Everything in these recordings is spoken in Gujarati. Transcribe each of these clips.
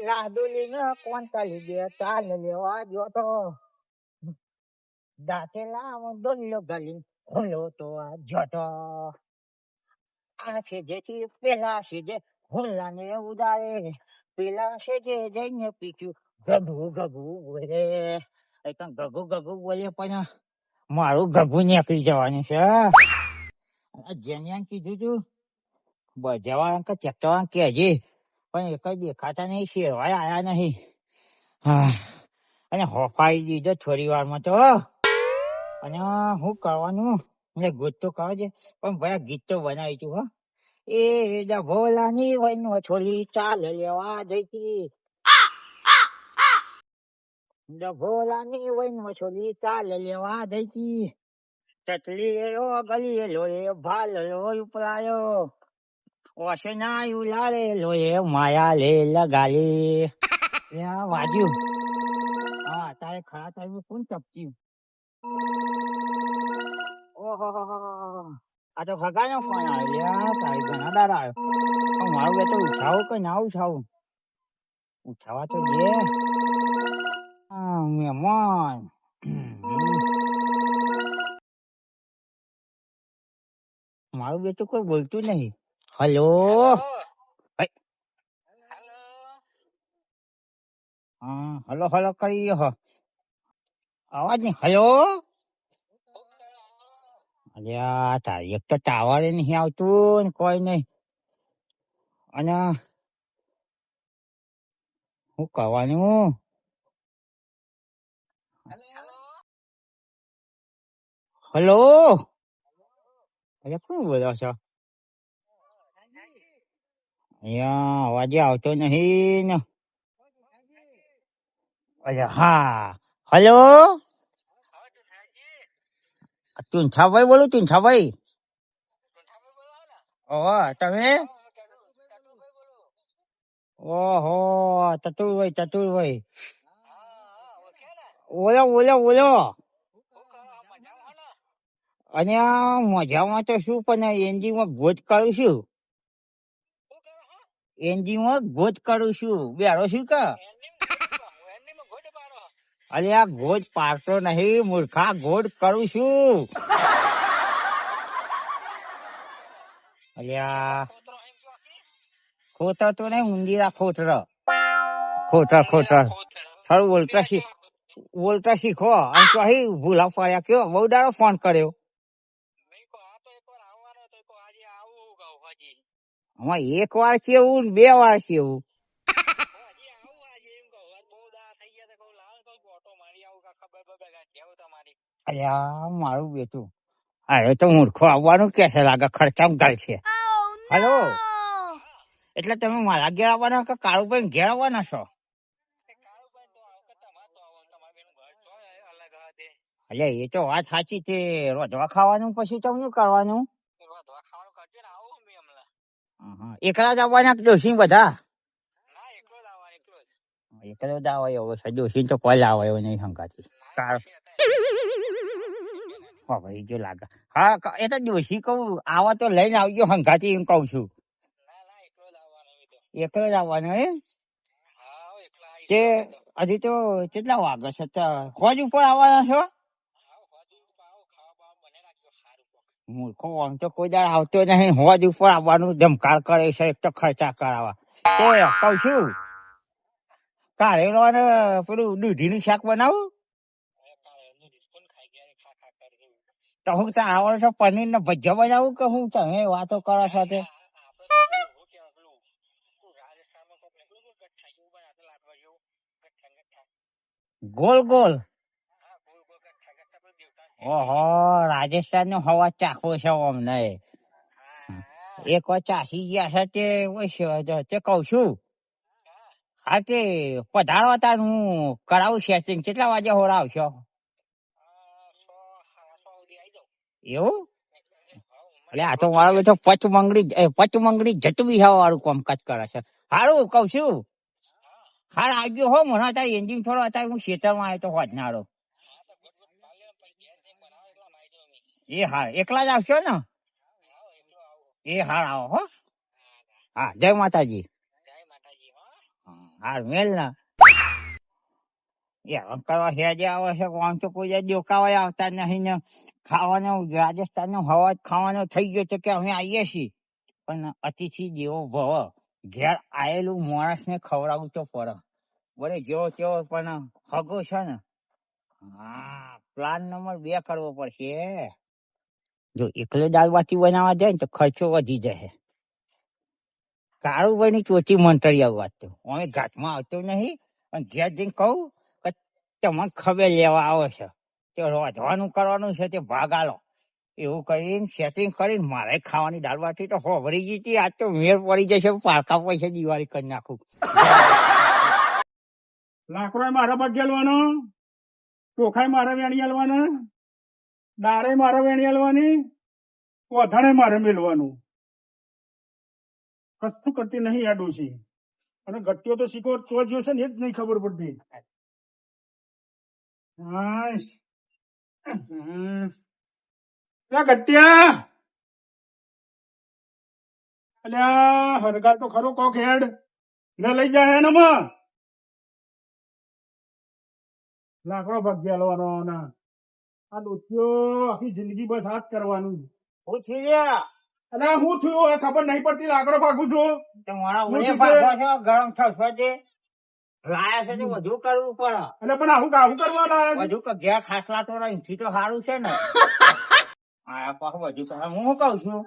લાડુલીને કોંતલી દે ચાલ લેવા જો તો દાંતેલા દોલ્યો ગલી હોલો તો આ જતો આ છે જેથી પેલા છે જે હોલાને ઉડાડે પેલા છે જે જઈને પીછું ગગુ ગગુ બોલે ગગુ ગગુ બોલે પણ મારું ગગુ નીકળી જવાનું છે જેને કીધું તું બજાવાળા કે ચેકવાળા કહેજે પણ એક જ દેખાતા નહીં શેરવાય આયા નહીં હા અને હોફાઈ દીધો થોડી વારમાં તો અને શું કરવાનું એટલે ગીત તો કહો છે પણ ભાઈ ગીત તો બનાવી તું હો એ ડભોલાની વૈનો છોલી ચાલ લેવા જઈતી ડભોલાની વૈનો છોલી ચાલ લેવા જઈતી ચટલી એલો ગલી એલો એ ભાલ લો ઉપરાયો ઓશે ના ઉલાડે લો એ માયા લે લગાલી વાજ્યું હા તારે ખરા તારે કોણ ચપચ્યું ઓહો આ તો ભગાનો ફોન આવ્યો તારી ઘણા દાડા આવ્યો પણ મારું બે તો ઉઠાવું કે ના ઉઠાવું ઉઠાવા તો દે મહેમાન મારું બે તો કોઈ બોલતું નહીં હલો હા હલો હલો કરી હો અવાજ નહીં હલો અલ્યા તારી એક તો ટાવર નહીં આવતું ને કોઈ નહીં અને શું કરવાનું હલો અલ્યા કોણ બોલો છો અહીંયા અવાજ આવતો નહીં ને અલ્યા હા હલો ચુંઠાભાઈ બોલું ચુંઠાભાઈ ઓહો તમે ઓહો ચતુરભાઈ બોલો બોલો બોલો અને મજામાં તો શું પણ એનજીમાં ગોત કરું છું એનજીમાં ગોત કરું છું બેરો શું કે અરે આ ગોદ પાડતો નહીં મૂર્ખા ગોદ કરું છું અલ્યા ખોતર તો નહીં ઊંડીરા ખોતર સર બોલતા શીખો અને તો અહીં ભૂલા પડ્યા કયો બહુ દાડો ફોન કર્યો આમાં એક વાર છે એવું 2 વાર છે એવું અલ્યા મારું બેટું અરે તો મૂર્ખો આવવાનું કે છે લાગે ખર્ચામાં ગાય છે હલો એટલે તમે મારા ઘેર આવવાના કે કાળુભાઈ ઘેર આવવાના છો અલ્યા એ તો વાત સાચી છે રોજવા ખાવાનું પછી તમને કરવાનું એકલા જ આવવાના ડોસી બધા એકલો જ આવે એવો છે ડોસી તો કોઈ લાવે એવો નહીં સંગાતી ભાઈ જો લાગે હા એ તો ડોસી કહું આવા તો લઈને આવજો સંગાતી એમ કઉ છું એકલો જ આવવાનો તે હજી તો કેટલા વાગે છે હોજ ઉપર આવવાના છો મૂર્ખો આમ તો કોઈ દાડ આવતો નહીં હોજ ઉપર આવવાનું ધમકાર કરે છે એક તો ખર્ચા કરાવવા તો કઉ છું કાળેલો ને પેલું દૂધીનું શાક બનાવું તો હું ત્યાં આવવાનું છે પનીર ને ભજીયા બનાવું કે હું તમે વાતો કરો સાથે ગોલ ગોલ ઓહો રાજસ્થાન નો હવા ચાખવો છે અમને એક વાર ચાસી ગયા છે તે કઉ છું હા તે પધારો હતા હું કરાવું સેટિંગ કેટલા વાગે હોર આવશો એવું એટલે આ તો મારો બેઠો પચમંગડી જટવી વાળું કામકાજ કરે છે સારું કઉ છું હાલ આવજો હો મને અત્યારે એન્જિન થોડો અત્યારે હું ખેતરમાં આવ્યો તો હોજનારો એ હા એકલા જ આવશો ને એ હાર આવો હો હા જય માતાજી હાર મેલ ને એમ કરવા હેજે આવે છે આમ તો કોઈ દેખાવા આવતા નહીં ને ખાવાનું રાજસ્થાન નો હવા ખાવાનો થઈ ગયો છે કે અમે આવીએ છીએ પણ અતિથિ જેવો ભવ ઘેર આવેલું માણસ ને ખવડાવવું તો પડે બરે જેવો તેવો પણ હગો છે ને હા પ્લાન નંબર 2 કરવો પડશે જો એકલો દાળ બાટી બનાવવા જાય ને તો ખર્ચો વધી જાય કાળુભાઈ ની ચોથી મંતરી વાત તો અમે ઘાટમાં આવતો નહીં અને ઘેર જઈને કહું કે તમને ખબર લેવા આવે છે તે રોધવાનું કરવાનું છે તે ભાગ આલો એવું કરીને સેટિંગ કરીને મારે ખાવાની દાળ બાટી તો હોભરી ગઈ હતી આજ તો મેળ પડી જશે પારકા પૈસા દિવાળી કરી નાખું લાકડો મારે બગેલવાનો ચોખાઈ મારે વેણી આલવાના દાળે મારે વેણી આલવાની કોથાણે મારે મેળવાનું કશું કરતી નહીં આ ડોશી અને ગટ્ટીઓ તો શીખો ચો જોશે ને એ જ નહીં ખબર પડતી ગટ્ટિયા અલ્યા હરગાર તો ખરો કોક હેડ ને લઈ જાય એનામાં લાકડો ભાગ્ય લેવાનો આ ડોસીઓ આખી જિંદગી બસ હાથ કરવાનું પૂછી લ્યા અરે હું થયું ખબર નહીં પડતી લાકડો ભાગું છું તમારા ઓળે ભાગો છો ગરમ થશો તે લાયા છે તો વધુ કરવું પડે એટલે પણ આવું કરવાના વધુ કે ઘેર ખાસલા તો અહીંથી તો સારું છે ને હા પાછું વધુ કરે હું કઉ છું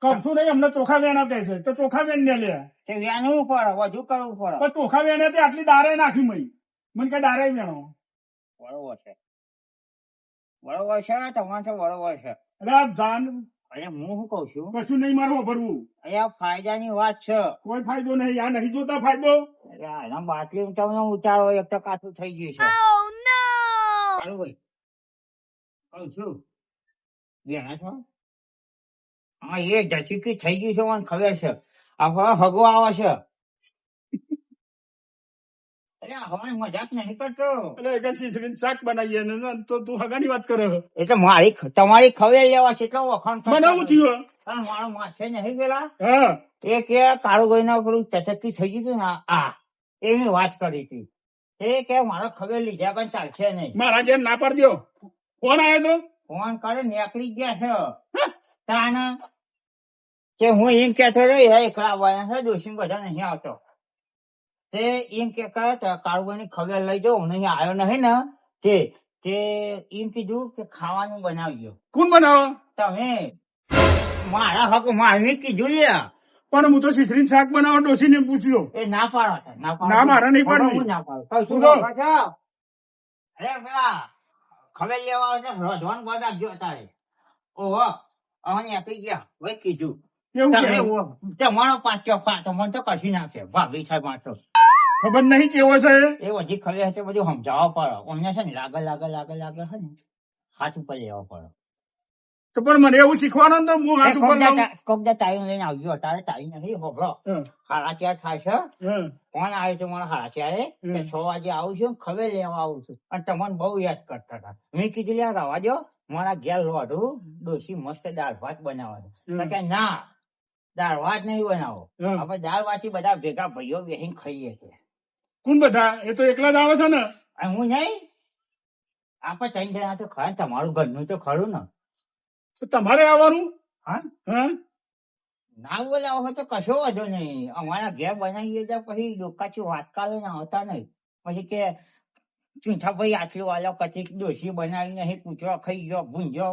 કશું નહીં અમને ચોખા વેણા કહે છે તો ચોખા વેણ ને લે તે વેણવું પડે વધુ કરવું પડે પણ ચોખા વેણે તે આટલી દારે નાખી મઈ મને કે દારે વેણો બરોબર છે તમારે તો બરોબર છે એટલે આ જાન અહીંયા હું શું કઉ છું કશું નહીં મારવું ભરવું અહીંયા ફાયદાની વાત છે કોઈ ફાયદો નહીં આ નહીં જોતા ફાયદો એના બાટલી તમને ઉતારો એક તો કાચું થઈ ગયું છે સારું ભાઈ કઉ છું બેના છો હા એ જચીકી થઈ ગયું છે મને ખબર છે આ હગો આવે છે હવે મજાક નહીં કરતો એટલે શાક બનાવીએ તો તું હગાની વાત કરે એટલે મારી તમારી ખબર લેવા છે એટલે વખાણ બનાવું થયું મારો માથે નહીં ગયેલા હા એ કે કાળુભાઈ ના પેલું ચચકી થઈ ગયું હતું ને આ એની વાત કરી હતી એ કે મારો ખબર લીધા પણ ચાલશે નહીં મારા ઘેર ના પાડી દો ફોન આવ્યો તો ફોન કરે નીકળી ગયા છે તાણ કે હું એમ કેતો એકલા આવવાના છે દોશી બધા નહીં આવતો તે એમ કે કાળુભાઈ ની ખબર લઈ જાઉં નહીં આવ્યો નહીં ને તે એમ કીધું કે ખાવાનું બનાવજો કોણ બનાવો તમે મારા હક મારી કીધું લે પણ હું તો શીશરી શાક બનાવવા ડોસી ને પૂછ્યો એ ના પાડો ના મારે નહીં પાડવું ના પાડો અરે પેલા ખબર લેવા આવે રોધવાનું બધા આપજો તારે ઓહો અહીં આપી ગયા ભાઈ કીધું તમારો પાછો મને તો કશું નાખશે ભાભી સાહેબ વાંચો ખબર નહીં કેવો છે એ બધી ખબર હશે બધું સમજાવવા પડે અમને છે ને લાગે છે ને હાથ ઉપર લેવા પડે તો પણ મને એવું શીખવાનું તો હું હાથ ઉપર કોકદા ટાઈમ લઈને આવજો તારે ટાઈમ નહીં હોભળો 4:30 થાય છે કોણ આવ્યું છે મારા 4:30 6 વાગે આવું છું ખબર લેવા આવું છું અને તમને બહુ યાદ કરતા હતા મેં કીધું લે રવા દો મારા ઘેર લોઢું ડોસી મસ્ત દાળ ભાત બનાવવાનું કે ના દાળ ભાત નહીં બનાવો આપણે દાળ વાટી બધા ભેગા ભાઈઓ બેસીને ખાઈએ છીએ કોણ બધા એ તો એકલા જ આવે છે ને હું નહીં આપણે 3 જણા તો ખરા તમારું ઘરનું તો ખરું ને તમારે આવવાનું હા ના બોલાવો હોય તો કશો વાંધો નહીં અમારા ઘેર બનાવીએ તો પછી લોકાચી વાત કાલે ના આવતા નહીં પછી કે ચૂંઠા ભાઈ આટલું વાલો કચી ડોસી બનાવી નહીં કૂતરો ખાઈ ગયો ભૂંજો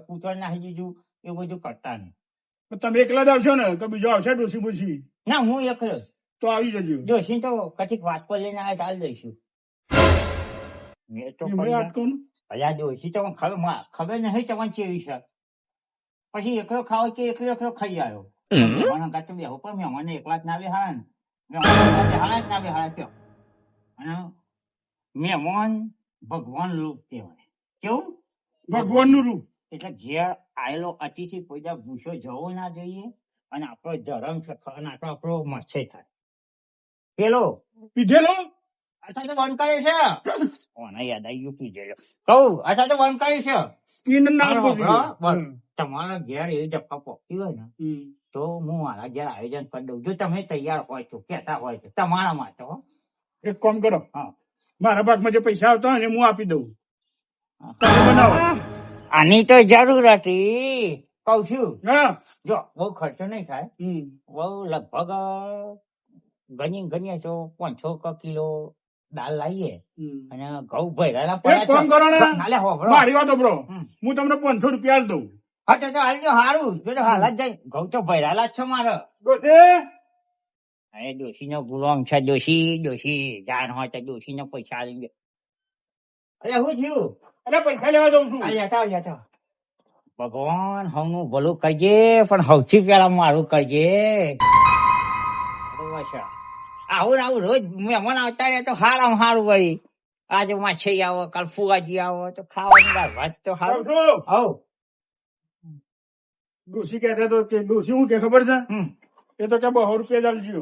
કૂતરો નાખી દીધું એવું બધું કરતા નહીં તમે એકલા જ આવશો ને તો બીજો આવશે ડોસી બોસી ના હું એકલો તો આવી જજો ડોસી તો કચીક વાત પર લઈને આવે ચાલ દઈશું મેં તો અલ્યા ડોસી તો ખબર નહીં તમને કેવી છે પછી એકલો ખાવ કે એકલો ખાઈ આવ્યો મને કાચું બેહો પણ મહેમાન એકલા જ ના બેહાડે ને ના બેહાડે કયો અને મહેમાન ભગવાન રૂપ કહેવાય કેવું ભગવાન નું રૂપ એટલે ઘેર આવેલો અતિથિ કોઈ ભૂસો જવો ના જોઈએ અને આપણો ધર્મ છે અને આપણો મચ્છર થાય પેલો પીધેલો અચ્છા તો બંધ કરે છે ઓને યાદ આવી ગયું પીધેલો કહું અચ્છા તો બંધ કરે છે તમારા ઘેર એવી જપ્પા પોકી હોય ને તો હું મારા ઘેર આયોજન કરી દઉં જો તમે તૈયાર હોય તો કેતા હોય તો તમારા માટે એક કામ કરો હા. મારા ભાગમાં જે પૈસા આવતા હોય ને હું આપી દઉં. હા. તમે બનાવો. આની તો જરૂર હતી કઉ છું હા. જો બહુ ખર્ચો નહીં થાય હમ. બહુ લગભગ ગણીએ તો 500 કિલો દાળ લાવીએ હમ. અને ઘઉં ભરેલા એક કામ કરો ને નાલે હોભળો. મારી વાત બ્રો હમ. હું તમને 500 રૂપિયા આલ દઉં. હા તો હાલજો હારું જો હાલ જ જાય ઘઉં તો ભરેલા જ છે મારે ડોશી અરે ડોશી નો ગુલામ છે ડોશી જાણ હોય તો ડોશી ને પૈસા આલી દે અરે હું થયું અરે પૈસા લેવા જઉં છું. લેતા ભગવાન હવનું ભલું કરજે પણ સૌથી પેલા મારું કરજે બરોબર છે. આવું ને આવું રોજ મહેમાન આવતા રહે તો હારામાં હારું વળી આજે માછી આવો કાલ ફુવાજી આવો તો ખાવાની વાત તો જાઉં હારું છું. હવ ડોશી કહેતા તો કે ડોશી હું કે ખબર છે હમ. એ તો કે 200 રૂપિયા જ આલજો.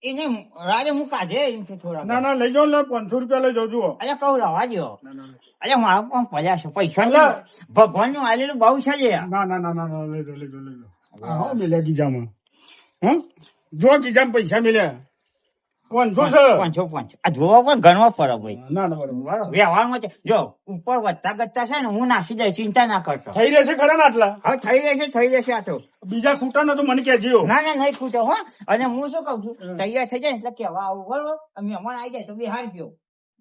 એને રાજે હું કાઢે એમ છે થોડા ના ના લઈ જાઓ ને 500 રૂપિયા લઈ જાઉં છું. અરે કહું રવા દો ના ના અરે મારા પણ પડ્યા છે પૈસા અલા. ભગવાન નું આલેલું બહુ છે લે ના ના ના ના ના લઈ જાઓ લઈ જાઓ. હા મિલ્યા ગીજામાં. હા જો ગીજામાં પૈસા મિલ્યા 500 છે. પાંચસો આ જોવા પણ ગણવા પડે ભાઈ ના ના બરોબર વ્યવહારમાં છે જો ઉપર વધતા ગત્તા છે ને હું નાસી જાય ચિંતા ના કરશો થઈ રહેશે ખરા ને આટલા હવે થઈ રહેશે આ તો બીજા ખૂટા ને તો મને કહેજો. ના નહીં ખૂટે હો અને હું શું કઉ છું તૈયાર થઈ જાય ને એટલે કેવા આવું બરોબર અમે અમારે આવી જાય તો બિહાર ગયો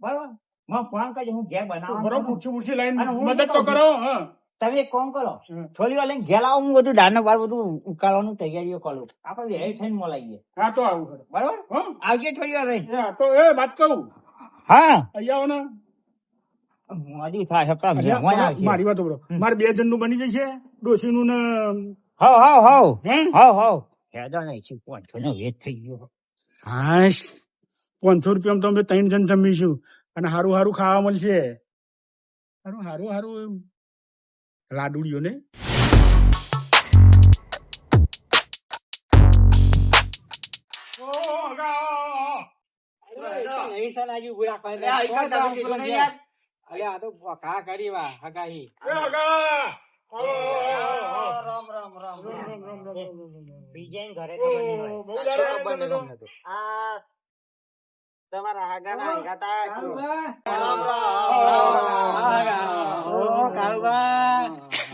બરોબર મને ફોન કરજો હું ઘેર બરોબર બનાવું પૂછી લઈને અને હું મદદ શું તો કહું કરો. હા તમે એક કામ કરો હમ. થોડી વાર લઈને ઘેર આવો હું બધું દાળ બાર બધું ઉકાળવાનું તૈયારીઓ કરું આપણે વેરી થઈને મોલાઈએ હા તો આવું ખરું. બરોબર હા આવજે થોડી વાર રહી એ હા, તો એ વાત કહું હા અહીંયા આવો ને. મોડી થાય છે મહેમાન આવશે મારી વાત બરો મારે 2 જણનું બની જશે ડોશીનું ને હવ હે હેડો નહીં છે પાંચસો નો વેચ થઈ ગયો હા 500 રૂપિયામાં તો અમે 3 જણ જમીશું અને હારું હારું ખાવા મળશે. હારું લાડુડીઓ ને બીજા ઘરે તમારા હાગાના હાગાતા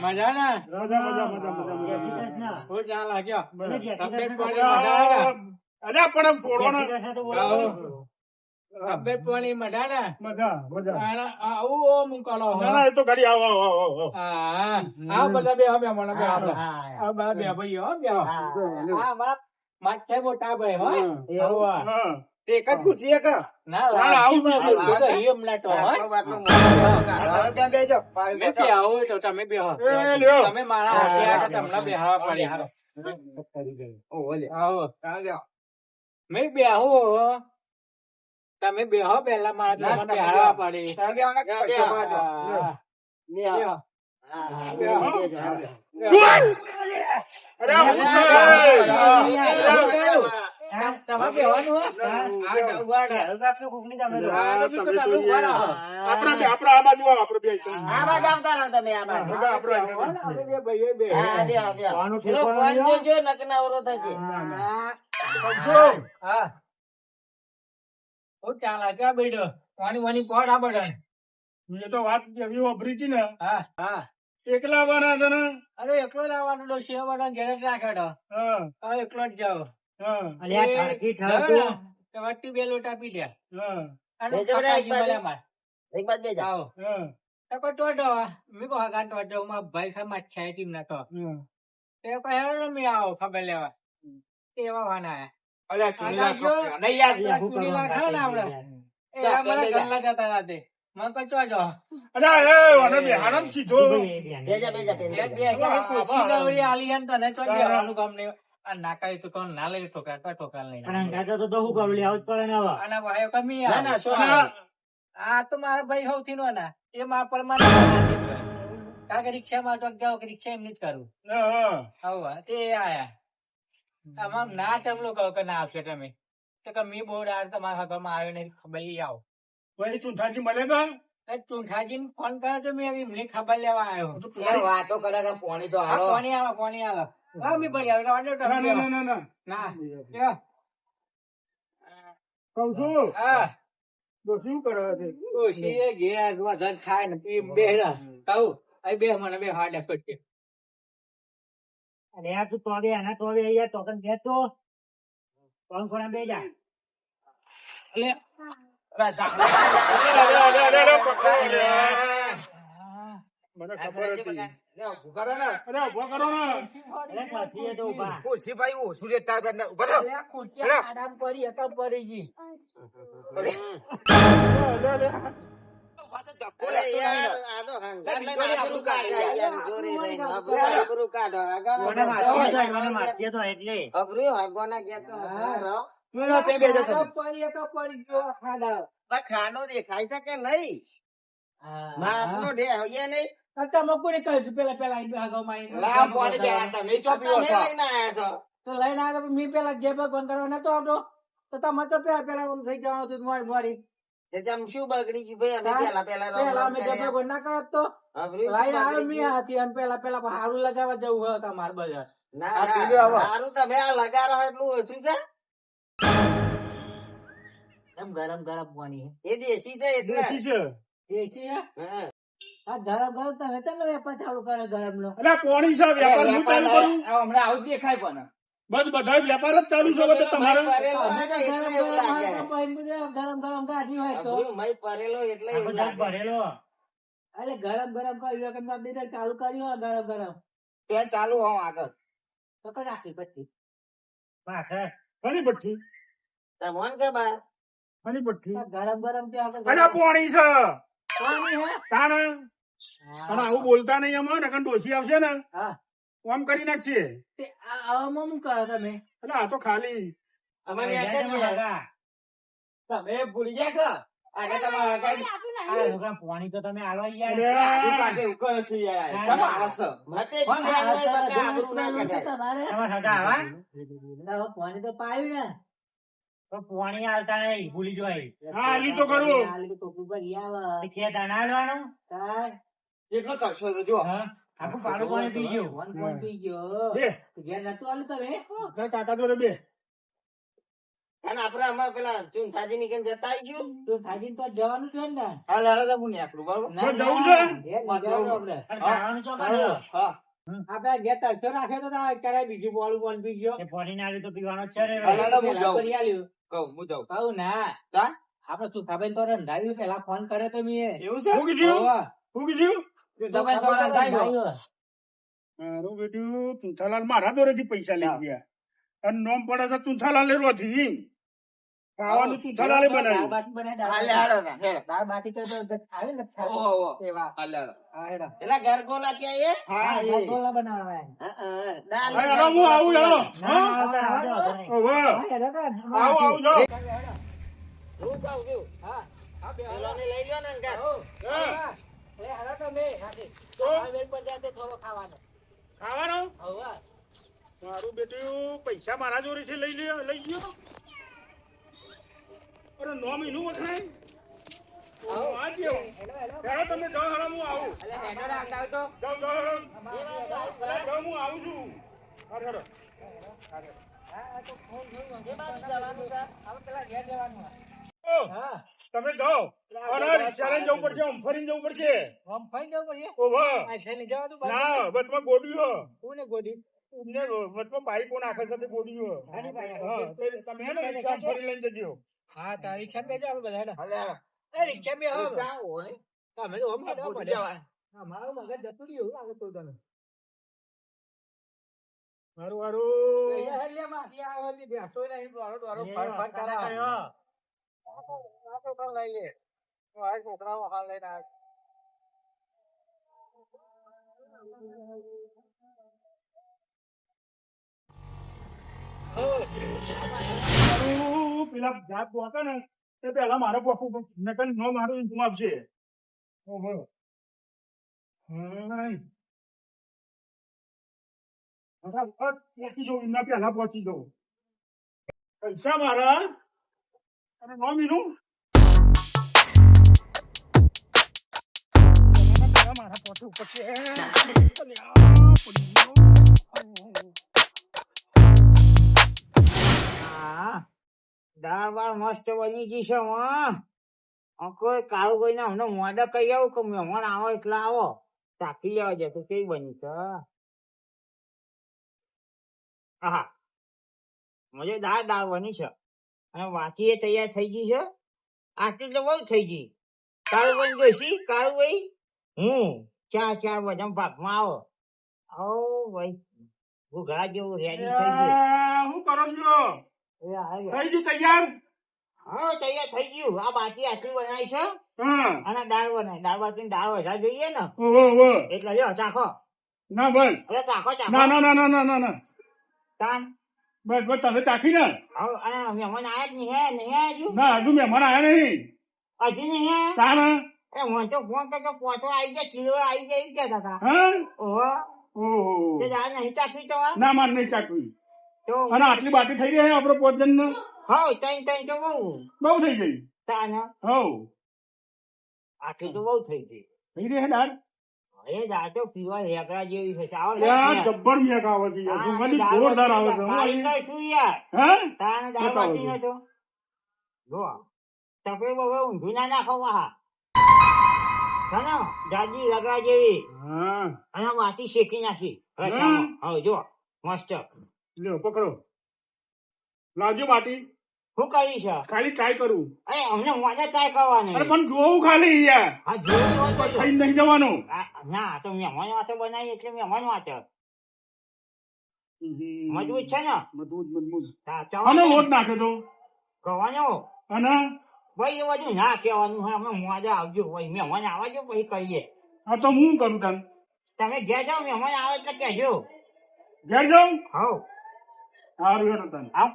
મજા ને હું જ્યાં લાગ્યો તબિયત પાણી મજા ને આવું મૂકવાનો એ તો ઘડી આવો આ બધા બે હવે મને બે આપણે આ બધા બે ભાઈઓ હો બે હા મારા માથે મોટા ભાઈ હો એવું એક જ ખુરશી એક ના આવું એમ લાટો મેં આવું તો તમે બે તમે મારા હાથે તમને બે હાવા પડી આવો મેં બે આવું તમે બે હો પેલા મારા બે હાવા પડી તો વાત એવી વાપરી હતી ને હા એકલા આવવાના હતા ને. અરે એકલો જ આવવાનો ડોશી આવવાનો ઘેર જ રાખે હા એકલો જ જાઓ હા વટી બે લોટા પી લે હા અને બે જણા એક બાજુ. આવો એક બાદ બે જા હા તો ટોટો મી કો હગા ટોટો માં ભાઈ ખા માં ખાઈ ટીમ ના તો હા. તે કહે મી આવો ખબર લેવા એવા વાના અલ્યા ચૂલા ચૂલા નહીં યાર ચૂલી નાખે ને આપણે એ અમારા ઘરના જતા રાતે મને કહો ચો જો અરે એ વાને બેહાડો ને સીધો. બેજા બે ખુશી ગવરી આલી હન તને ચો દેવાનું કામ નહીં આ નાકાઈ તો કોણ ના લઈ ઠોકા લઈને અને ભાઈઓ કમી ના ના શું આ તો મારા ભાઈ સૌથી નો ના એ મારા પરમાનન્ટ કારણ કે રિક્ષામાં ચોક જાઓ કે રિક્ષા એમની જ કરું હા હવે તે આયા તમામ ના ચમલો કહો કે ના આવશે તમે તો કે મી બહુ ડાર તમારા ઘરમાં આવ્યો ને ખબર લઈ આવો ભાઈ ચૂંઠાજી મળે તા ચૂંઠાજી ફોન કર્યો તો મેં એમની ખબર લેવા આવ્યો વાતો કરે કે પાણી તો હાલો પાણી આલો હા મી ભાઈ આવ્યો ના ના ના ના ના કહું છું હા તો શું કરે છે ડોશીએ ઘેર વધારે ખાય ને પી બેહરા કહું અહીં બે મને બે હાડે પડશે અરે યાર તું તો બે આના તો બે યાર તો કન કે તો કોણ બે જા એટલે મને ખબર હતી ઉભો કરો ને અરે ઉભો કરો ને અરે નથી એ તો ઉભા ખુરશી ભાઈ ઓછું લેતા હતા ને ઉભો રહો. આરામ પડી એકમ પડી ગઈ અરે, અરે, ઉભા તો ધક્કો લાગતો નહીં ને. બીજોની આબરૂ કાઢી યાર. મને મારતી તો એટલે પેલો પે બેજો તમે. ખાનો દેખાય છે કે નહીં માપનો દે હોય નહીં લા પાણી પેલા તમે ચો પીવો તમે છો. લઈને આયા છો તો લઈને આવ્યા તો મેં પેલા જે બંધ કરવા નતો આવતો તો તમે તો પેલા થઈ જવાનું હતું મોડી તે જમ શું બગડી ગયું ભાઈ અમે પેલા પેલા અમે જે બંધ ના કરત તો લઈને આવ્યો મેં હતી અને પેલા હારું લગાવવા જવું હોય તમારે બજાર આ પીલ્યો આવો. સારું તમે આ લગાડો એટલું ઓછું છે એમ ગરમ પાણી એ દેશી છે એટલે દેશી છે દેખી હા. આ ગરમ તમે તો વેપાર ચાલુ કરે ગરમ નો અરે પોણી છે વેપાર હું ચાલુ કરું હમણાં આવું જ દેખાય પણ બધા વેપાર જ ચાલુ છે બધે તમારે પરેલો અમે તો એટલે એવું લાગે ગરમ ગાડી હોય તો અભરું મય પરેલો એટલે એવું લાગે ભરેલો એટલે ગરમ કર્યું ચાલુ કર્યું ગરમ પેન ચાલુ હોવ આગળ તો કઈ રાખી પછી પાછળ ઘણી ભઠ્ઠી તમોન કે બા ઘણી ભઠ્ઠી ગરમ ત્યાં અરે પોણી છે પાણી હે તાણ અને આવું બોલતા નહીં અમે નકર ડોશી આવશે ને હા આમ કરી નાખશે તે આવામાં શું કરો તમે એટલે આ તો ખાલી અમે તમે ભૂલી ગયા કે આગળ તમારા આગળ પાણી તો તમે આલો યાર અરે, આગળ પાસે ઉભો છે યાર. તમે આવશો. મતે કોણ બીજા આ કોઈ બકા આ આબરૂ ના કઢાય. તમારે તમારે હગા આવા પાણી તો પાયું ને તો પાણી આલતા નહીં ભૂલી જોય હા આલી તો કરું ટોપી પર આવે ખેત આનાલવાનું તાર એટલો કરશો તો જો હા આખું પાડું પાણી પી ગયું ફોન ફોન પી ગયો બે ઘેર નતું આલું તમે કાકા જોડે બે અને આપડે આમાં પેલા ચૂંથાજી ની કેમ જતા આઈ ગયું તો થાજી તો જવાનું છે ને હા લાડો તો હું નીકળું બરોબર ના, જવું ના, છે? ઘેર નહીં જવાનું આપણે. અને ખાવાનું ચો કર્યો હા આપણે ઘેર તરસો રાખ્યો તો તાર ક્યારે બીજું બોલું બોલ પી ગયો એ પાણી ના આલ્યું તો પીવાનો જ છે રે હા, લાડો. હું પેલા જાઉં. કરી આલ્યું. કહું હું જાઉં કહું ના કા? આપડે શું ખાબેન તો રંધાવ્યું પેલા ફોન કર્યો તો મેં એવું છે હું કીધું હોવે. હું કીધું તમે તો રંધાઈ ગયો. મારું બેટું ચુંથાલાલ મારા દોરેથી પૈસા લઈ ગયા અને નોમ પડે તો ચુંથાલાલ રોથી ખાવાનું ચુંથાલાલે દાળ બનાવ્યું બાટી બનાવી, હાલે હાલો તા, હેડો. દાળ બાટી તો આવે ને છાશ. ઓહો, ઓહો. એવા. હાલે હાલો. હા, હેડો. પેલા ગરગોલા ક્યાં એ હા એ. રસગુલ્લા બનાવવા. દાળ હા, હેડો, હું આવું હેડો ના, હા? આવતા, આવતા, આવતા નહીં. ઓવે. હા, હેડો તો. આવું આવું જાઓ હું કહું છું હા, હા, બે પેલો ને લઈ લ્યો ને અંગાત. હા. એ હેડો તમે. હાથી. તો? આ વેલ પર જાય તે થોડો ખાવાનો. ખાવાનું હોવે. મારું બેટું પૈસા મારા જોડેથી લઈ ગયો અરે 9 મહિનું વખણાય આ કેવું હેડો, હેડો. હેડો તમે જાઓ હેડો હું આવું અલે હેડો ને અંદાજ તો. જાઓ જાઓ હેડો અરે જાઓ હું આવું છું હા હેડો હા, તો ફોન જોયું. આપણે પેલા ઘેર જવાનું હોય. ઓ, હા. તમે જાઓ અરે રિક્ષાને જવું પડશે આમ ફરીને જવું પડશે આમ ફાઈન જવું પડે. ઓ વાહ આ થઈને જવાનું બાર. ના વચમાં ગોડીઓ કોને ગોડી? ને વચમાં બાઈકો નાખે છે તે ગોડીઓ હાની બાઈક? હા તમે હે ને રિક્ષા ફરી લઈને જજો હા, તાર રિક્ષા બે જાવ બધા હેડો. હાલે હાલો. એ રિક્ષા બે આવો. રિક્ષા હોય. તમે તો ઓમ હેડો ભૂલી પડે. જવાય. હા, મારું મગજ જતું રહ્યું લાગે તો તને. મારું મારું અહીંયા હેલિયા માં ત્યાં આવવાની બેસો ને અહીં દોરો દોરો એ ફટ ફટ વરસાદ કરાવે. કર્યો. આ તો તને લઈ લે. તો આ છોકરાઓ હાલ લઈને આવે. મારું પેલા જાત પહોંચે ને તે પેલા મારે પહોંચવું નકર નો મારું ઇન્કમ આપશે ઓહો હાય ફટાફટ પહોંચી જાઉં એમના પહેલા પહોંચી જાઉં પૈસા મારા અને 9 મહિનું પેલા મારા પહોંચવું પડશે અલ્યા, પડી ગયો. હા. દાળ બાળ મસ્ત બની ગઈ છે કોઈ કાળું કોઈ ના હમણાં મોડા કહી આવું કે મહેમાન આવો એટલે આવો ચાખી લેવા જતો કેવી બની છે હા મજે દાળ બની છે અને વાટી એ તૈયાર થઈ ગઈ છે આટલી તો બહુ થઈ ગઈ કાળું બની જોઈશી કાળું ભાઈ ચાર બધા ભાગમાં આવો ભાઈ ઘુઘરા જેવું રેડી થઈ ગયું શું કરો છો થઈ ગયું તૈયાર હા તૈયાર થઈ ગયું આ બાકી આટલી બનાવી છે હા અને દાળ બનાવી દાળ બાટી દાળ વધારે જોઈએ ને ઓહો એટલે લ્યો ચાખો ના બસ હવે ચાખો ના ના ના ના ના ના તાન બસ બસ તમે ચાખી ને હવે અને મહેમાન આયા જ નહીં હે હજુ ના હજુ મહેમાન આવ્યા નહીં હજુ નહીં હે તાન એ મને તો ફોન કરતો પોચો આવી જાય કિલો આવી જાય એમ કહેતા હતા હા ઓહો ઓહો તે દાળ નહીં ચાખવી તો ના માર નહીં ચાખવી તો અને આટલી બાટી થઈ રહી આપડે પોતજન નો હા તઈ તો બહુ થઈ ગઈ તાન હવ આટલી તો બહુ થઈ ગઈ થઈ રહી હે દાળ એ દાળ તો પીવા રેગડા જેવી છે ચાવો યાર જબ્બર મેક આવે છે યાર સુગંધી જોરદાર આવે છે શું યાર હા તાને દાળ બાટી ન તો જો તપે બહુ ઊંધું ના નાખો વાહ ચાલો દાદી રગડા જેવી હા અને વાટી શેકી નાખી હવે જો મસ્ત લ્યો પકડો લાવજો બાટી શું કરી છે ખાલી ટ્રાય કરું અરે અમને મોઢે ટ્રાય કરવાની અરે પણ જોવું ખાલી યાર હા જોયું તો ખાઈ નહીં જવાનું ના તો મહેમાન વાતે બનાવી એટલે મહેમાન વાતે મજબૂત છે ને મજબૂત હા, અને ચવાણું લોટ નાખે તો કહેવાનું અને ભાઈ એ બધું ના કહેવાનું હોય અમે મોઢે આવજો ભાઈ મહેમાન આવજો પછી કહીએ આ તો હું કરું તને તમે ઘેર જાઓ મહેમાન આવે એટલે કહેજો ઘેર જાઉં હવ સારું હેઠો તને આવ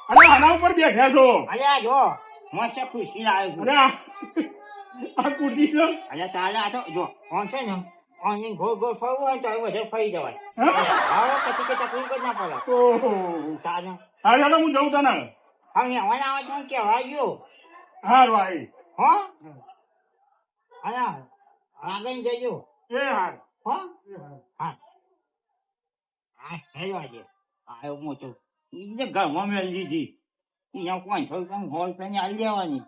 અરે આના ઉપર બેઠ્યા છો અલ્યા જો મસ્ત ખુશી લાવે છે અરે આ કુર્તી છે અલ્યા ચાલે આ તો જો ઓન છે ને ઓન ગોળ ગોળ ફરવું હોય તો વધારે ફરી જવાય હા? આવો પછી કે તકલીફ જ ના પડે ઓહો ચાલે હાલ હેઠો હું જઉં તને હવે મહેમાન આવે તો કહેવાય ગયો હારું આવી હો અલ્યા આગળ જજો એ હાર હો હા હા હેલો આજે આવ્યો મોટો એ ઘરમાં મેળવી દીધી અહીંયા કોણ થોડું કામ હોલ પેને આવી લેવાની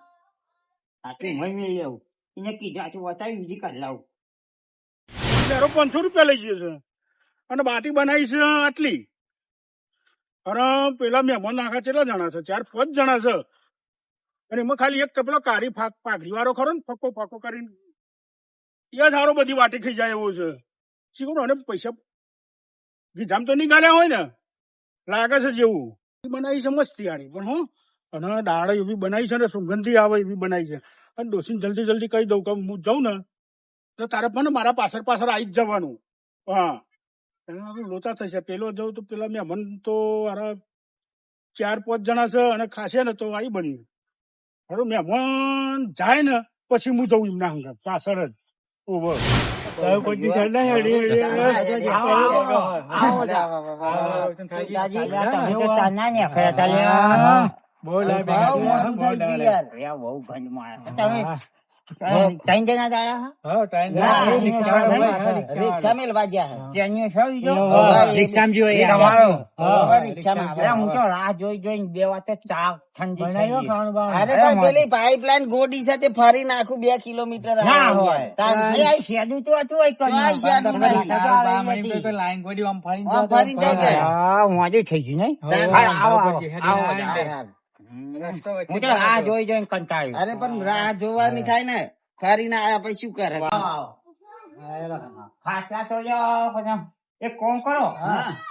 આટલી મળી લેવું એને કીધું આટલું બતાવી બીજી કાઢ લાવું લેરો 500 રૂપિયા લઈ ગયો છે અને બાટી બનાવી છે આટલી અને પેલા મહેમાન આખા કેટલા જણા છે 4-5 જણા છે અને એમાં ખાલી એક પેલો કાળી પાઘડી વાળો ખરો ને ફક્કો ફક્કો કરીને એ ધારો બધી વાટી ખાઈ જાય એવો છે શીખો અને પૈસા ગીધામ તો નહીં ગાલ્યા હોય ને લાગે છે જેવું એ બનાવી છે મસ્તી આડી પણ હો અને દાળ એવી બનાવી છે ને સુગંધી આવે એવી બનાવી છે અને ડોસીને જલ્દી કહી દઉં કે હું જાઉં ને તો તારે પણ મારા પાછળ આવી જ જવાનું હા લોચા થશે પેલો જવું તો પેલા મહેમાન તો મારા 4-5 જણા છે અને ખાશે ને તો આવી બની હવે મહેમાન જાય ને પછી હું જઉં એમના હંગા પાછળ જ ઓવર ત્રણ જણા જ રિક્ષા મેલવા ગયા હું તો રાહ જોઈને બે વાત ચા ઠંડી અરે પણ પેલી પાઇપલાઇન ગોડી સાથે ફરી નાખું 2 કિલોમીટર ના હોય શેડું તો હતું ફરી જાય મોજું થઈ ગયું નહીં હું તો રાહ જોઈને કંટાળી અરે પણ રાહ જોવાની થાય ને ફરી ના આયા પછી શું કરે ખાસા તો એક કોમ કરો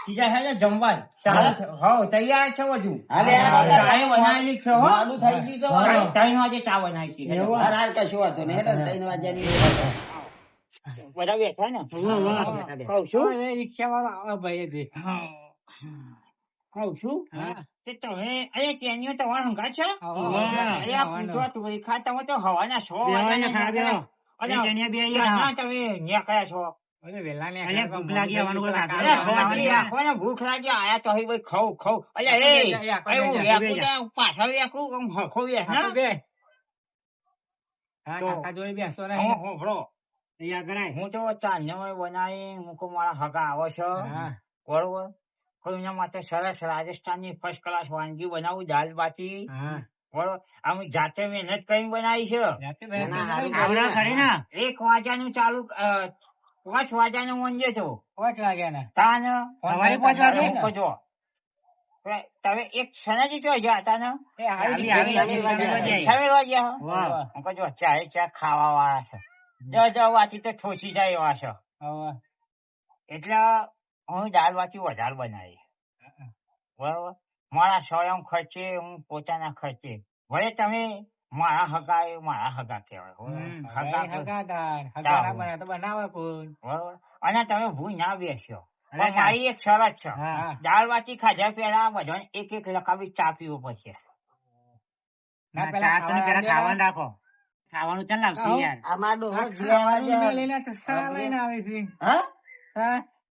બીજા છે જમવા તૈયાર છે બધું ચાય બનાવેલી છે થઈ ગયું 3 વાગે ચા બનાવી છે કશું વાંધો નહીં 3 વાગ્યાની બધા બેઠા ને કઉ છું રિક્ષા વાળો આવે ભાઈ કઉ છું તે તમે અરે તેનીઓ તમારા હંગા છે અરે પૂછવા તું ખાતા હોય તો હવાના 6 વાગ્યા તમે ન્યા કયા છો ભૂખ લાગી આયા તો ખવ પાછળ હું તો ચાંદ બનાવી મૂકું મારા હગા આવો છો બરોબર કોઈના માટે સરસ રાજસ્થાનની ફર્સ્ટ ક્લાસ વાનગી બનાવું દાલ બાટી બરોબર અમે જાતે મહેનત કરીને બનાવી છે આવડા ખરી ને 1 વાગ્યાનું ચાલુ 5 વાગ્યાનું મંજે છો 5 વાગ્યાના તાન સવારે 5 વાગે ને? જો તમે એક સનાજી તો ગયા હતા ને સવેર વાગ્યા જો ચા ખાવા વાળા છે વાથી તો ઠોસી જાય એવા છે એટલે હું દાળ બાટી વધારે બનાવી બરોબર મારા સ્વયં ખર્ચે હું પોતાના ખર્ચે ભલે તમે મારા હગા કહેવાય બરોબર અને તમે ભૂલ ના બેસ્યો મારી એક શરત છે દાળ બાટી ખાધા પેલા બધાને 1 લકાવી ચા પીવો પડશે ખાવાનું રાખો ખાવાનું ચાલ લાવશે યાર અમાર ડોહો જીવાવા જાય. હા?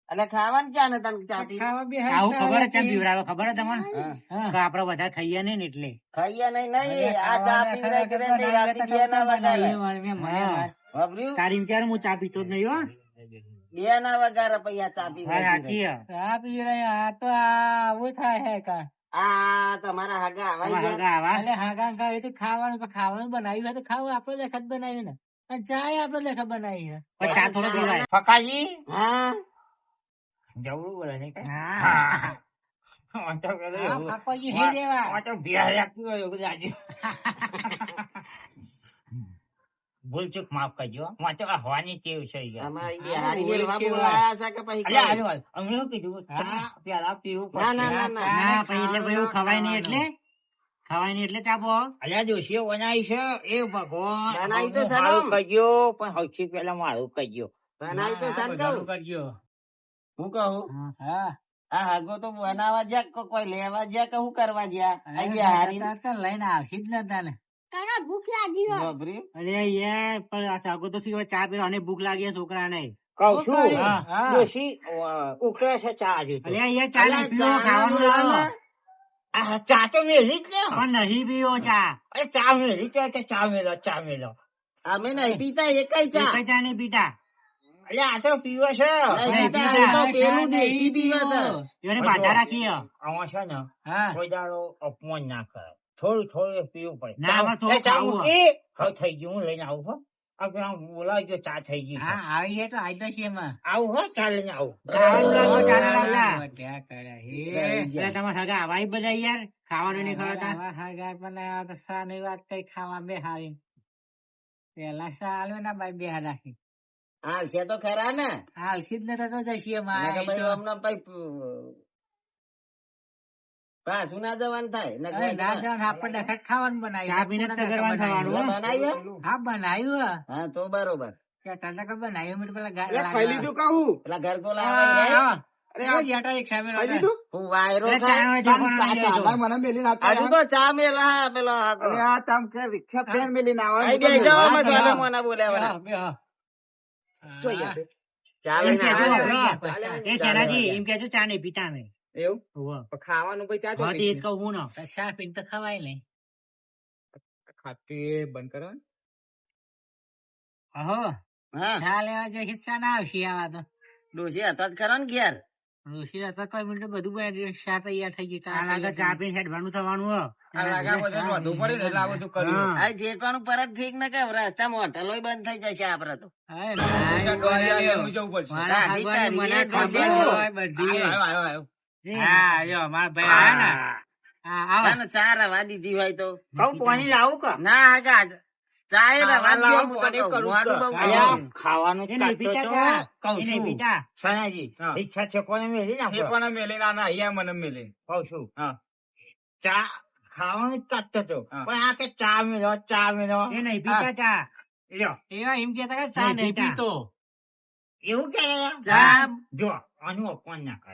એટલે ખાવાનું ચા ને તને ચા પી આવું ખબર છે પીવડાવે ખબર છે તમને આપડે બધા ખાઈએ નહીં ને એટલે ખાઈએ નહીં આ ચા પીવડાય કરે ને રાતે 2 ના વગાડે. વાપર્યું? તારી ક્યારે હું ચા પીતો જ નહીં હો 2 ના વગાડે પછી આ ચા પીવડાય. આ તમારા હગા આવા ખાવાનું બનાવ્યું હોય તો ખાવું આપડે લેખત બનાવ્યું ને અને ચાય આપડે લેખત બનાવી છે. ચા થોડો પીવાય ફકાજી હા જવું બોલે છે કે પાપાજી હે જેવા. ભૂલચૂક માફ કરજો વાંચો હવાની ટેવ છે અમારી બિહારી મેલવા બોલાયા છે કે પછી અમે શું કીધું ચા પ્યાલા પીવું ના ના ના ના ના પછી એટલે પછી ખવાય નહીં એટલે ચાપો અલ્યા દોશીઓ બનાવી છે એ ભગવાન બનાવી તો મારું સનમ. કરજો પણ સૌથી પહેલા મારું કરજો બનાવી તો સાન કહું હું કહું હા આ હગો તો બનાવવા જ્યાં કોઈ લેવા જ્યાં કે હું કરવા જ્યાં આ બિહારી લઈને આવશી જ નતા ને વાપર્યું? અરે યાર પણ આ સાગો તો શું ચા પીવા અને ભૂખ લાગી છોકરા ને કહું છું. ડોશી ઉકળે છે ચા હજુ અરે યાર ચા અલા, નહીં પીવો ચા ખાવાનું નો લાવો લાવો. આ ચા તો મેલી જ ને પણ નહીં પીવો ચા અરે ચા મેલી છે કે ચા મેલો અમે નહીં પીતા એકય ચા એક ચા નહીં પીતા અરે આ તો પીવો છે નહીં પીતા, એ તો પેલું દેશી પીવે છે. એને બાધા રાખી આમાં છે ને કોઈ દાડો અપમાન ના કરે થોડું પીવું પડે ના આમાં થોડું ખાવું હવે થઈ ગયું હું લઈને આવું હો આપણે બોલાવજો ચા થઈ ગઈ હા આવી છે તો આઈ તો છે એમાં આવું હો ચા લઈને આવું તમારે સગા આવા બધા યાર ખાવાનું નહીં ખવડાવતા સાની વાત કઈ ખાવા બેહારી પેલા સાલ ના ભાઈ બેહાર રાખી હાલ છે તો ખરા ને હાલસી જ નતો જશીએ નકર પછી અમને પછી પાછું ના જવાનું થાય નકર આપણને ખાવાનું બનાવ્યું ચા પીને જ તો ગરવાનું થવાનું હો. બનાવ્યું? હા બનાવ્યું હા તો બરોબર ટકા બનાવ્યું મેં પેલા પેલા ઘર તો લાવવા હું વાયરો ખાય. હજુ તો ચા મેલા પેલો આઈ બે જાઓ અમે દાદા મોના બોલ્યા ચા લઈને આવ્યા. એ શેનાજી એમ કેજો ચા નહીં પીતા નહીં એવું ખાવાનું પછી હા, તે જ કહું હું ને ચા પીને તો ખવાય નહીં ખાતી બંધ કરો અહો હા ચા લેવા જો ચા ના આવશે આવા તો ડોસી હતા જ ખરા ને ઘેર ઋષિ હતા કોઈ મિનિટ બધું બનાવી ચા તૈયાર થઈ ગઈ આ લાગે ચા પીને હેડવાનું થવાનું હો આ ઠેકવાનું પરત ઠીક ને કે રસ્તામાં હોટલો બંધ થઈ જશે આપડે તો ના, ના, ચા રવા દીધી હોય તો પાણી લાવું કા ના આગા ચા એ રવા દો, હું તો કહું, મોડું બહુ અલ્યા, થયું. ખાવાનું જ એને કાઢતો પીતા તો. ચા. કહું એને છું. પીતા. સનાજી, ઈચ્છા છે કોને મેલી નાખો. કહું છું. ચા ખાવાનું જ કાઢતો તો. પણ આ કે ચા મેલો એ નહીં પીતા ચા લ્યો. એવા એમ કેતા કે ચા નહીં પીતો એવું કે ચા જો આનું અપમાન ના કરે.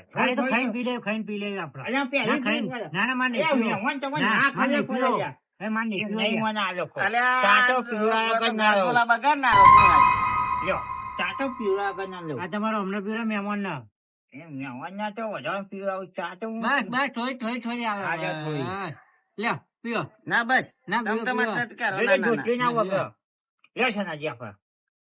ખાઈને પી લે આપડે અલ્યા, પહેલી ખાઈને. પીવું ના ના માર નહીં અલ્યા, પીવો. મહેમાન તમને ના, ના માર નહીં ખબર પીવો. પડે યાર. એ માર નહીં એમ પીવો નહીં યાર. મને આ લોકો. અલ્યા, ચા તો પીવડાવ્યા વગર ના રહો. ગરગોલા બગાડ ના આવો. લ્યો, ચા તો પીવડાવ્યા વગર ના લઉં. આ તમારો અમને પીવો મહેમાન ના એમ મહેમાન ના તો વધારે પીવડાવું. ચા તો હું બસ થોડી આવે હા, થોડી. હા. લ્યો પીવો ના બસ ના, તમ પીવો, તમારે પીવો. ટચ કરો. એટલે ના, ના, જોટલી ના. ના વગર. લ્યો સનાજી આપણે.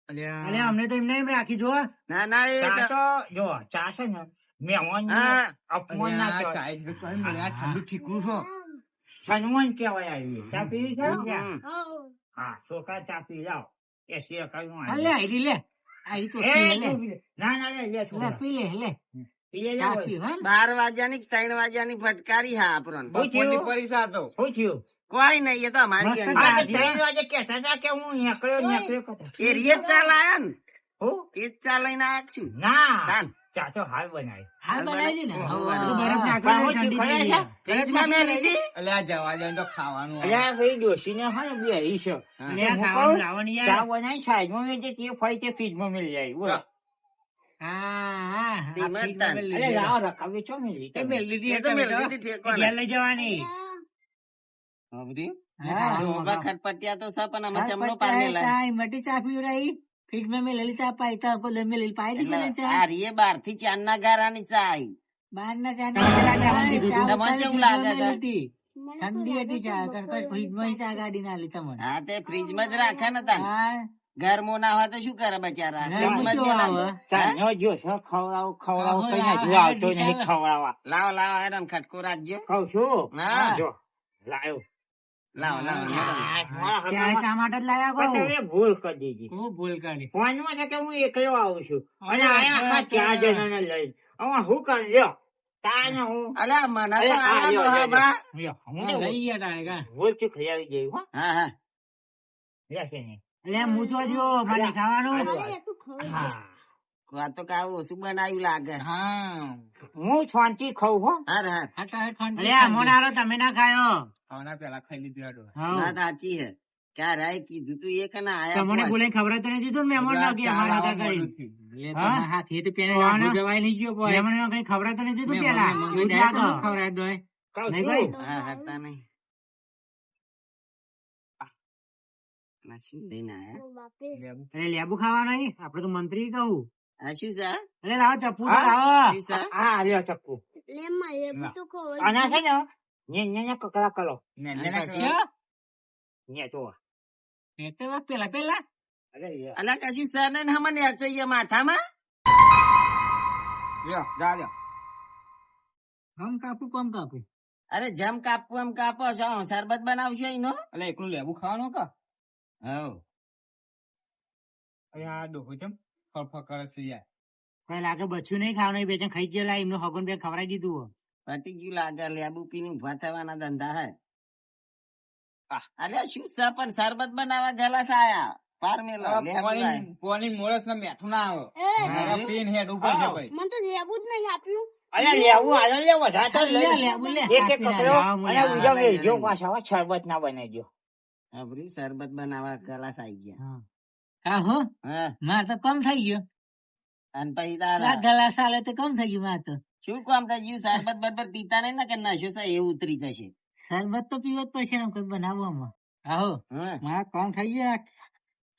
અલે અમને તો એમને એમ રાખી જો ના ના એ ચા તો- તો જો ચા છે ને મહેમાન હા. અપમાન ના કહેવાય. સન્માન કહેવાય આવ્યું. ચા પીવી છે? હમ. હા, છોકરા ચા પી જાઓ. એ શેકાયું હા, આવ્યું. લે આયરી લે આયરી તો એ, પી લે ના, ના, લે, છોકરા. લે પી લે લે પી લે, ચા હોય. પી હો 12 વાગ્યાની 3 વાગ્યાની ફટકારી હા આપણને. શું થયું? પરીક્ષા તો શું થયું? કોઈ નહીં, એ તો અમારી મસ્ત ગંગા. આ તો 3 વાગે કહેતા હતા કે હું નીકળ્યો કરતા. એ રીત ચાલ આયા ને હું? એ જ ચા લઈને આયા છું. ના, તાન. ચા તો હાલ બનાવી. હાલ બનાવી દે ને ઓહો, હવે વાહ. બરફ નાખો પણ હું ઠંડી શીખવાડે થઈ છે? જાય. ફ્રીજમાં મેં લીધી. એટલે આ જવા દે તો ખાવાનું આવે. અલ્યા ભાઈ ડોશીને હોય ને બે ઈ છે. હા. લે હું ખાવાનું કહું, લાવવાની ચા યાર બનાવી સાઈડમાં મેં જે તે ફરી તે ફ્રીજમાં મેલી જાય. બોલો. હા ધીમે આ તાન. ફ્રીજમાં મેલી અરે દે. લાવો રકાવી છો મેલી એ મેલી દીધી એ તો એટલે મેં તો લીધી ઠેકવાના. ઘેર લઈ જવાની સાંભળ્યું? હા. ડોબા ખટપટિયા તો છે પણ અમે હા, ચમનો પણ પાર ચા- મેલાય. ચા મટી ચા પીવડાવી ફ્રીજમાં મેલેલી ચા પાઈ તા ઉપર મેલેલી પાઈ દીધી ને એટલે ચા આ રીએ 12 થી 4 ના ગારાની ચા આવી. બહારના ચા તમને ની લાગે ચા તમને ઉતારી કેવું ફ્રીજમાં લાગે છે? મેલી હતી. ઠંડી હતી ચા કરતા ફ્રીજમાં ચા ગાડી ના લી તમને હા તે ફ્રીજમાં જ રાખે ને તાન. હા ઘરમાં ના હોય તો શું કરે બચારા? ઘરમાં ફ્રીજમાં જ કેવું મેલાય. આવે? હા? ચાનો જો છે, ખવડાવું આહો, કઈ લાવો, હજુ આવતો હેડ નહીં વિશાલ. ખવડાવવા. લાવો લાવો હેરાન ખટકો રાખજો. કહું છું. હા. જો, લાયો. લાવો લાવો હેરાન. ત્યાં ચા માટે જ લાયા પણ કહું તમે ભૂલ કરી દીધી. હું ભૂલ કરી ફોનમાં છે કે હું એકલો આવું છું અને અરે, આયા આખા 4 જણાને લઈને હવે હું કરી લ્યો તાને હું અલ્યા મને અરે, તો હા, આવા લ્યો, દો લ્યો, બા. લ્યો. હું હા, તો લઈ ગયા તારે કા ભૂલ ચૂક લઈ આવી ગઈ હો હા હા લે છે ને એટલે હું તો જો મને ખાવાનું હા આ તો કાવું ઓછું બનાવ્યું લાગે. હા હું શાંતિ ખાઉં હો હાર હાર. અરે મોનારો તમે ના ખાયો ખાવાના પેલા ખાઈ લીધું હેડો. હા. વાત સાચી હે. ક્યાં રાય કીધું તું એક ના આયા તમને પાંચ. બોલે ખબર તો નથી દીધું મહેમાન ના કે અમારા ચા નતા લાવવા કરી મોડું હા? થયું. હાથી તો પેલા કોણ? જવાય નહીં ગયો કોઈ મહેમાન કઈ ખબર તો નથી દીધું પેલા એવું જ લાગે ખવડાવી દોય કહું નહીં છું ભાઈ? હા હટતા નહીં. આ શું લઈને આયા? અરે લેબુ ખાવા નહીં આપડે તો મંત્રી કહું આ શું છે? અરે લાવો ચપ્પુ તો હા? લાવો શું છે? હા લ્યો ચક્કુ આના છે ને ને કકડા કરો ને, અને ને, ને, પછી? ક્યાં? ને તો એ તો વાત પેલા પેલા અરે લ્યો. અલા કશું છે નહીં ને હમને નેચો ઈ માથામાં. લ્યો, જા લ્યો. કમ કાપુ કમ કાપુ અરે જેમ કાપવું એમ કાપો છો શરબત બનાવશો એનો. એટલે એકલું લેબુ ખાવાનું કા હવ. અરે આ ડોહો ચમ ફરફર કરે છે યાર. કઈ લાગે બચ્યું નહીં ખાવાનું બે ખાઈ ગયેલા એમનો હગન બે ખવડાવી દીધું પતી ગયું લાગે લેબુ પીને ઉભા થવાના ધંધા હે. આહ. અરે શું છે પણ શરબત બનાવવા ગેલા આયા પાર મેલો આ લેબુ પોણી- લાય. પોણી મોરસ ને મેઠું ના આવે. હા. મારા પીન હેડ ઉપર છે હા. ભાઈ. મને તો લેવું જ નહીં આપ્યું. અરે લેવું હાલો લે વધારે તો લે, લઈ લેબુ લે. એક એક કાપી કકડો નાખ. અને હા, બીજો લઈ લે, વેચજો લઈ લે. પાછા હો, શરબત ના બનાવજો અભરી શરબત બનાવવા ગલાસ આઈ ગયા. હા હો હા માર તો કમ થઈ ગયો અને પછી આ તારા ગલાસ આલે તો કમ થઈ ગયું માર તો શું કામ થઈ ગયું શરબત બરબત પીતા નહીં ને કે નશો છે એ ઉતરી જશે. શરબત તો પીવો જ પડશે ને કઈ બનાવવામાં આહો હા મારા કામ થઈ ગયા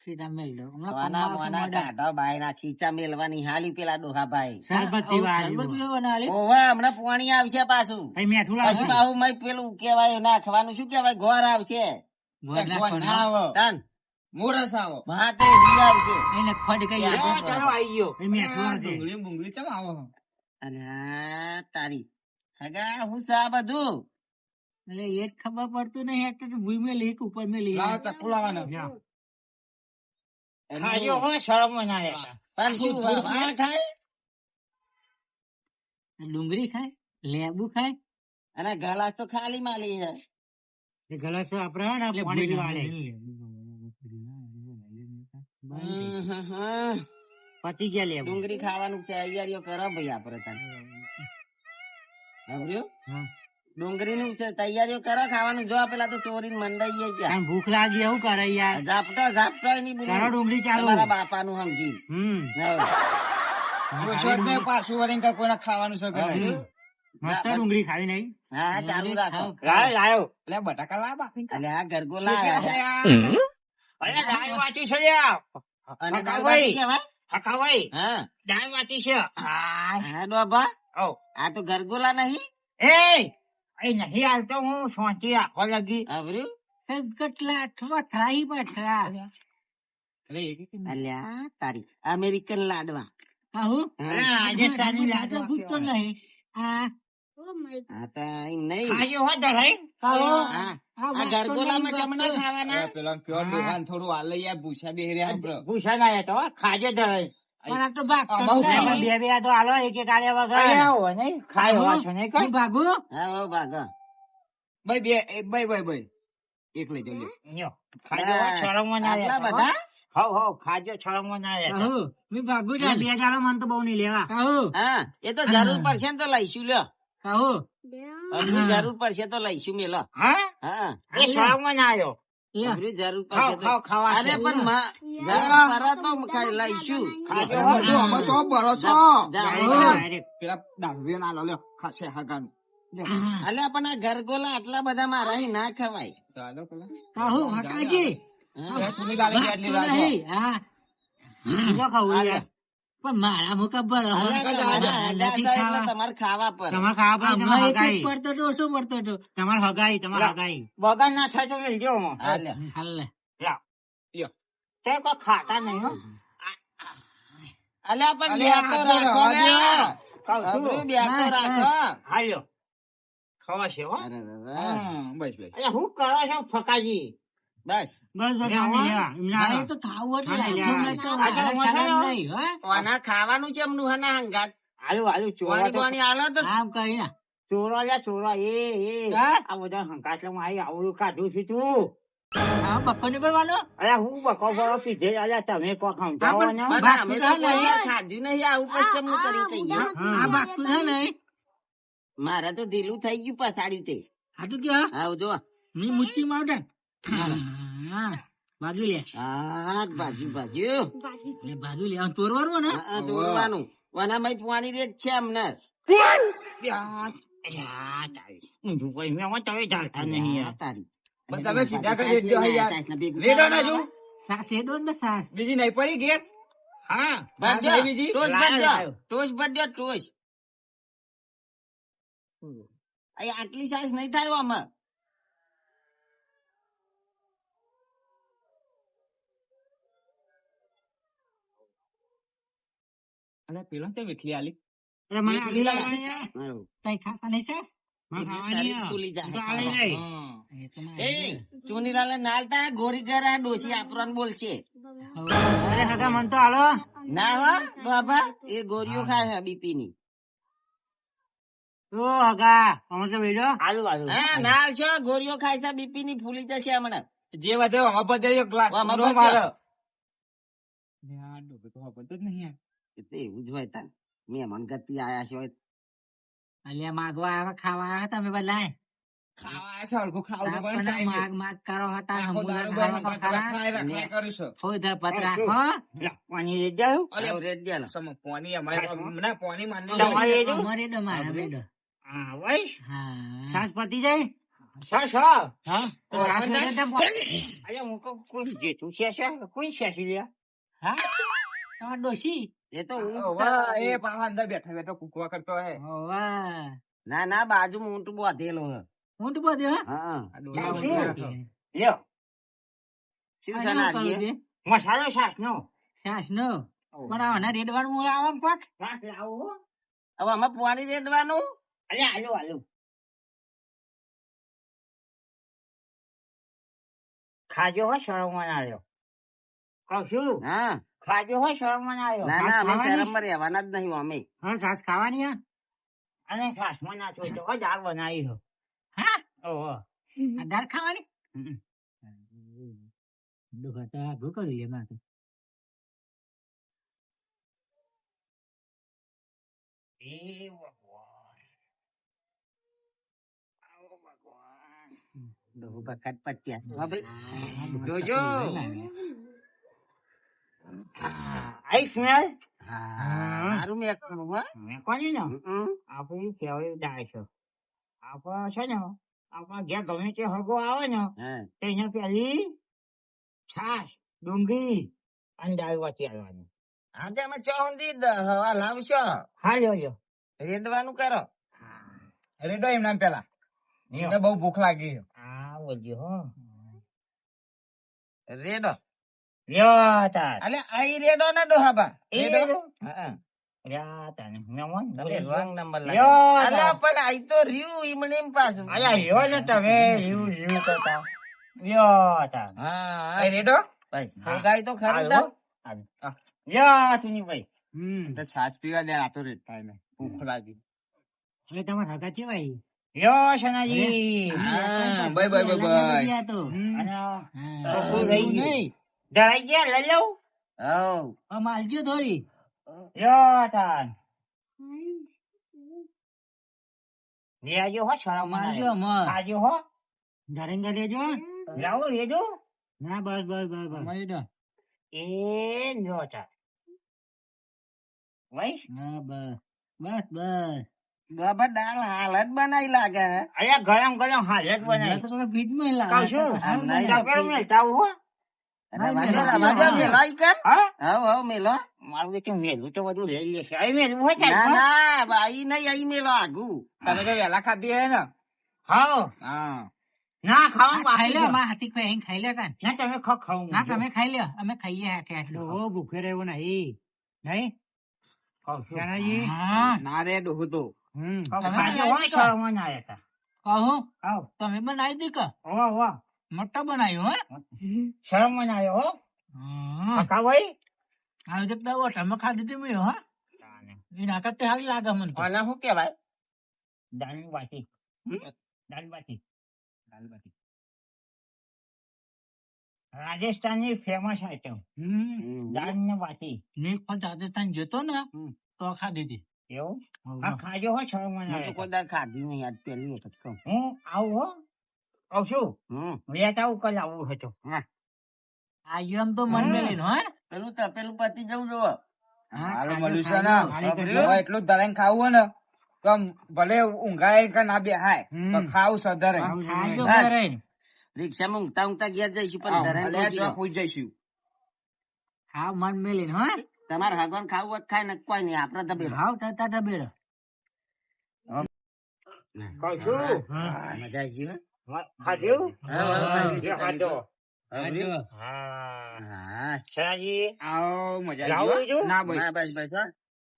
સીધા મેલ દો સોના મોના કાઢો બાયના ખીચા મેલવાની હાલી પેલા ડોહા ભાઈ. શરબત પીવા શરબત પીવા ઓવે હમણાં પાણી આવશે પાછું. મેઠું પછી લાવશે પાછું મય પેલું કેવાય નાખવાનું શું કેવાય ગોળ આવશે. ગોળ ગોળ ના નાખવાનો. આવે. તાન મોરસ આવે. માટે રી આવશે. એને ખડ કઈ ચાલો ચાલો આવી ગયો મેઠું આ લાવશે ડુંગળી બુંગળી ચમ આવે અને આ તારી હગા હું સા બધું એટલે એ જ ખબર પડતું નહીં એટલે તો ભૂઈ મેલી એક ઉપર મેલી લાવો ચક્કુ લાવવાનો. ખાજો હો શરમ ના લેતા પણ શું આ ખાય ડુંગળી ખાય લેબુ ખાય અને ગલાસ તો ખાલી માલી છે. એ ગલાસ તો આપડે હે ને પાણી પીવા લે પતી ગયા લેબુ ડુંગળી ખાવાનું તૈયારીઓ કરો ભાઈ આપડે તાન. સાંભળ્યું? હા. ડુંગળી ની તૈયારીઓ કરો ખાવાનું. જો પેલા તો ચોરીને મંડાઈએ ગયા. આમ ભૂખ લાગી એવું કરે યાર ઝાપટો ઝાપટો એની બુની. ચાલો ડુંગળી ચાલુ તમારા બાપાનું સમજી. જોશો જ નહીં પાછું વળીને કાંઈ કોઈને ખાવાનું છે કે નહીં. મસ્ત ડુંગળી ખાવી નહીં હા ચાલુ રાખો. લાયો એટલે બટાકા લાવ બાપી. એટલે આ ગરગોલા આયા. અરે દાળ વાંચી છે લ્યા. અને હકા દાળ ભાઈ. બાટી કહેવાય? હકા ભાઈ હા દાળ વાંચી છે હા ડોબા ઓ આ તો ગરગોલા નહીં. એ નહીં હાલતો હું શાંતિ રાખવા લાગી આવર્યું કેટલા અઠવા થરાઈ પાછા એટલે એ કે અલ્યા તારી અમેરિકન લાડવા આવું આજે સારી લાગે પૂછતો નહીં આ નહીં ખાજો હો ધરાઈ ખાઓ આ ગરગોલામાં જમણા ખાવાના પેલા પ્યોર દોહાન થોડું આલે યાર પૂછા બે રે આપડે ભૂસા ના તો ખાજો ધરાઈ પણ આ તો ભાગ બે બે તો આલો એક એક આલ્યા વગર હો નહીં ખાય હો છો નહીં કઈ ભાગુ હા ભાગા ભાઈ ભાઈ એક લઈ જજો લ્યો ખાજો છળમો ના આટલા બધા હો ખાજો છળમો ના આયા હો મે ભાગુ જા બે ચાલો મન તો બહુ નહીં લેવા હા એ તો જરૂર પડશે ને તો લઈશું લ્યો કહો જરૂર પડશે તો લઈશું મેલો હા એ છળમો ના આયો જરૂર પડશે તો ખાવા અરે પણ તો લઈશું ખાજો અમે ચો ભરોસો પેલા દારૂ ના લો ખાશે હાગાનું અલે પણ આ ગરગોલા આટલા બધા મારા ના ખવાય ચાલો કહો હકાજી પણ મારા મુકબ્બર તમારે ખાવા પર પડતો હતો શું પડતો હતો તમારે હગાઈ બગાડ ના થાય તો લઈ જાઓ ખાતા નહીં અલ્યા પણ રાખો હાલ્યો ખવાશે હો હું કરો છો ફકાજી બસ તો ખાવું ખાવાનું છે એમનું હના હંગાત હાલું ચોરી આલો તો આમ કહી ના ચોરો એ આ બધા હંકાત આવડું કાઢું છું તું બકો ને બોલવાનો અરે હું બકો બરો પીધે આલ્યા તમે કો સમજાવો ને ખાધું નહીં આવું પછી એમનું કરી કહીએ આ બાકું છે નહીં મારે તો ઢીલું થઈ ગયું પસાડ્યું તે હાટું કે આવ જો મી મુઠ્ઠી માવડે બાજુ લે બાજુ બાજુ લે ચોરવાનું ને ચોરવાનું વનામાં પોવાની રેટ છે અમને બીજી નહીં પડી ઘેર હા ટોચ ભરજો ટોચ આટલી સાઈઝ નહીં થાય આમાં પેલો તો વીટલી આલી મને આલી તઈ ખાતા નહીં છે ચોનીલાલે નાલતા ગોરી ઘર ડોસી આપરાન બોલશે મન તો હાલો ના હો બાબા એ ગોરીઓ ખાય છે બીપી ની નાલ છો ગોરીઓ ખાય છે બીપી ની ફૂલી જશે હમણાં જે વધે ગ્લાસ એવું જ હોય તાર મહેમાન ગતિ આયા છો અલ્યા માગવા આવ્યા ખાવા આવ્યા તમે બધા માગ કરો હતા પતી જાય કોઈ જેઠું છે કોઈ છે હા તમાર ડોશી એ તો અંદર બેઠા બેઠા કુકવા કરતો હે ના બાજુ મોટું બાંધેલો હે મોટું બધે મસાલો છાસ નો પણ રેડવાનું મૂળ આવે પાક હવે આમાં પાણી રેડવાનું આલુ ખાજો હો શરમમાં આવ્યો કહું છું હા ખાજો હો શરમમાં આવ્યો ના અમે શરમમાં રહેવાના જ નહીં અમે હા છાસ ખાવાની અને છાસ માં ના છો તો દાળ બનાવી હો હા ઓહો દાળ ખાવાની દુખતા ભૂખ કરી એમાં બખત પત્યા જોજો આઈ સ્મેલ સારું મેં કોની ને આપણું ફેવરેટ ડાય છે આપણા છે ને આપણા જ્યાં ગમે તે હગો આવે ને તેને પેલી છાશ ડુંગળી અને દાળ વાંચી આવવાની આજે અમે ચોહંદી હવા લાવશો હા લ્યો રેડવાનું કરો રેડો એમ નામ પેલા બહુ ભૂખ લાગી હા બોલજો હો રેડો લ્યો તાર અલે આઈ રેડો ને ડોહાબા રેડો યા તને મેમોન તમે wrong number યો લાગ્યો. અલા, પણ આઈ તો રહ્યું ઈમને એમ પાછું. અયા યો છે તમે યુ યુ કરતા યો તા હા, એ રેડો? ભાઈ, ભોગાઈ તો ખરું તાર. યા તુની ભાઈ તો છાશ પીવા દે, આ તો રેડતા એને. ભૂખ લાગી. એટલે તમારે હગા છે ભાઈ યો સનાજી હા, બાય બાય બાય. અને ખોખું થઈ ગયું. ધરાઈ ગયા લઈ લઉં હઉ. માલજો થોડી યો તાન લેજો હો છરા માલજો મારજો મર આજો હો ધરેંગા દેજો લાવો લેજો ના બસ બસ બસ બસ મળી દો એ લો તા ભાઈ હા બસ બસ બસ બાબા દાળ હાલ જ બનાવી લાગે હે. અયા ગરમ ગરમ હાલત બનાવી તો ભીજમાં લાગે. કહું છું આ નહીં. તાપેલું નહીં તાવું હો અરે વાંધો મેલાઈ કર. હા હઉ મેલો. મારું તો મેલું તો બધું લઈ લેશે અહીં મેલું હોય છે ના ના ભાઈ નહીં, અહીં મેલો આગુ. તમે તો વેલા ખાધી હે ને? હા હા. ના ખાવાનું ખાઈ બાકી લે છે. માં હાથી ખાઈ ખાઈ લે કાન ના તમે ખાવું ના તમે ખાઈ લે અમે ખાઈએ હાથે હાથે ઓ ભૂખે રહેવું નહીં નહીં શાનાજી હા ના રે ડોહું તો. ખાજો હો છોડમાં ના રહેતા કહું આવ તમે બનાવી દી કે વાહ વાહ મોટો બનાવ્યો હે શરમમાં ના આવ્યો હો હા કાકા ભાઈ આવી જતા વો તમે ખાધી તી મેં હા એ નાટક તે હારી લાગે મને તો. આને શું કહેવાય? દાળ બાટી દાળ બાટી રાજસ્થાનની ફેમસ આઈટમ દાળ ને બાટી મેં પણ રાજસ્થાન જતો ને તો ખાધી તી એવું આ ખાજો હો છોડમાં ના મેં તો રહેતા કોઈ દાળ ખાધી નહીં, આજ પહેલી વખત ખાઉં. હું આવું હો આવું છું હમ. વેચ આવું કલ આવું હતો આ એમ તો મન મેલી હો પેલું પતી જવું જો. હારું મળ્યું છે ને. હવે એટલું જ ધરાઈને ખાવું હોય ને તો આમ ભલે ઊંઘાય કે ના બેહાય પણ ખાવું સધરે. ખાજો હા. કરે રિક્ષામાં ઊંઘતા ઊંઘતા ઘેર જઈશું પણ ધરાઈને પહોંચી જઈશું. હા મન મેલી હો તમારે હગવાન ખાવું હોય તો ખાય ને કોઈ નહીં, આપડે તો બેઠા. હાવ થતા ડબેર કહું છું મજા આવી ગઈ હો. ખાધું હા, ખાધો ખાજો હા. શાનાજી આવો, મજા લાવું આવી ગઈ હો. છું? ના બસ બસ હો.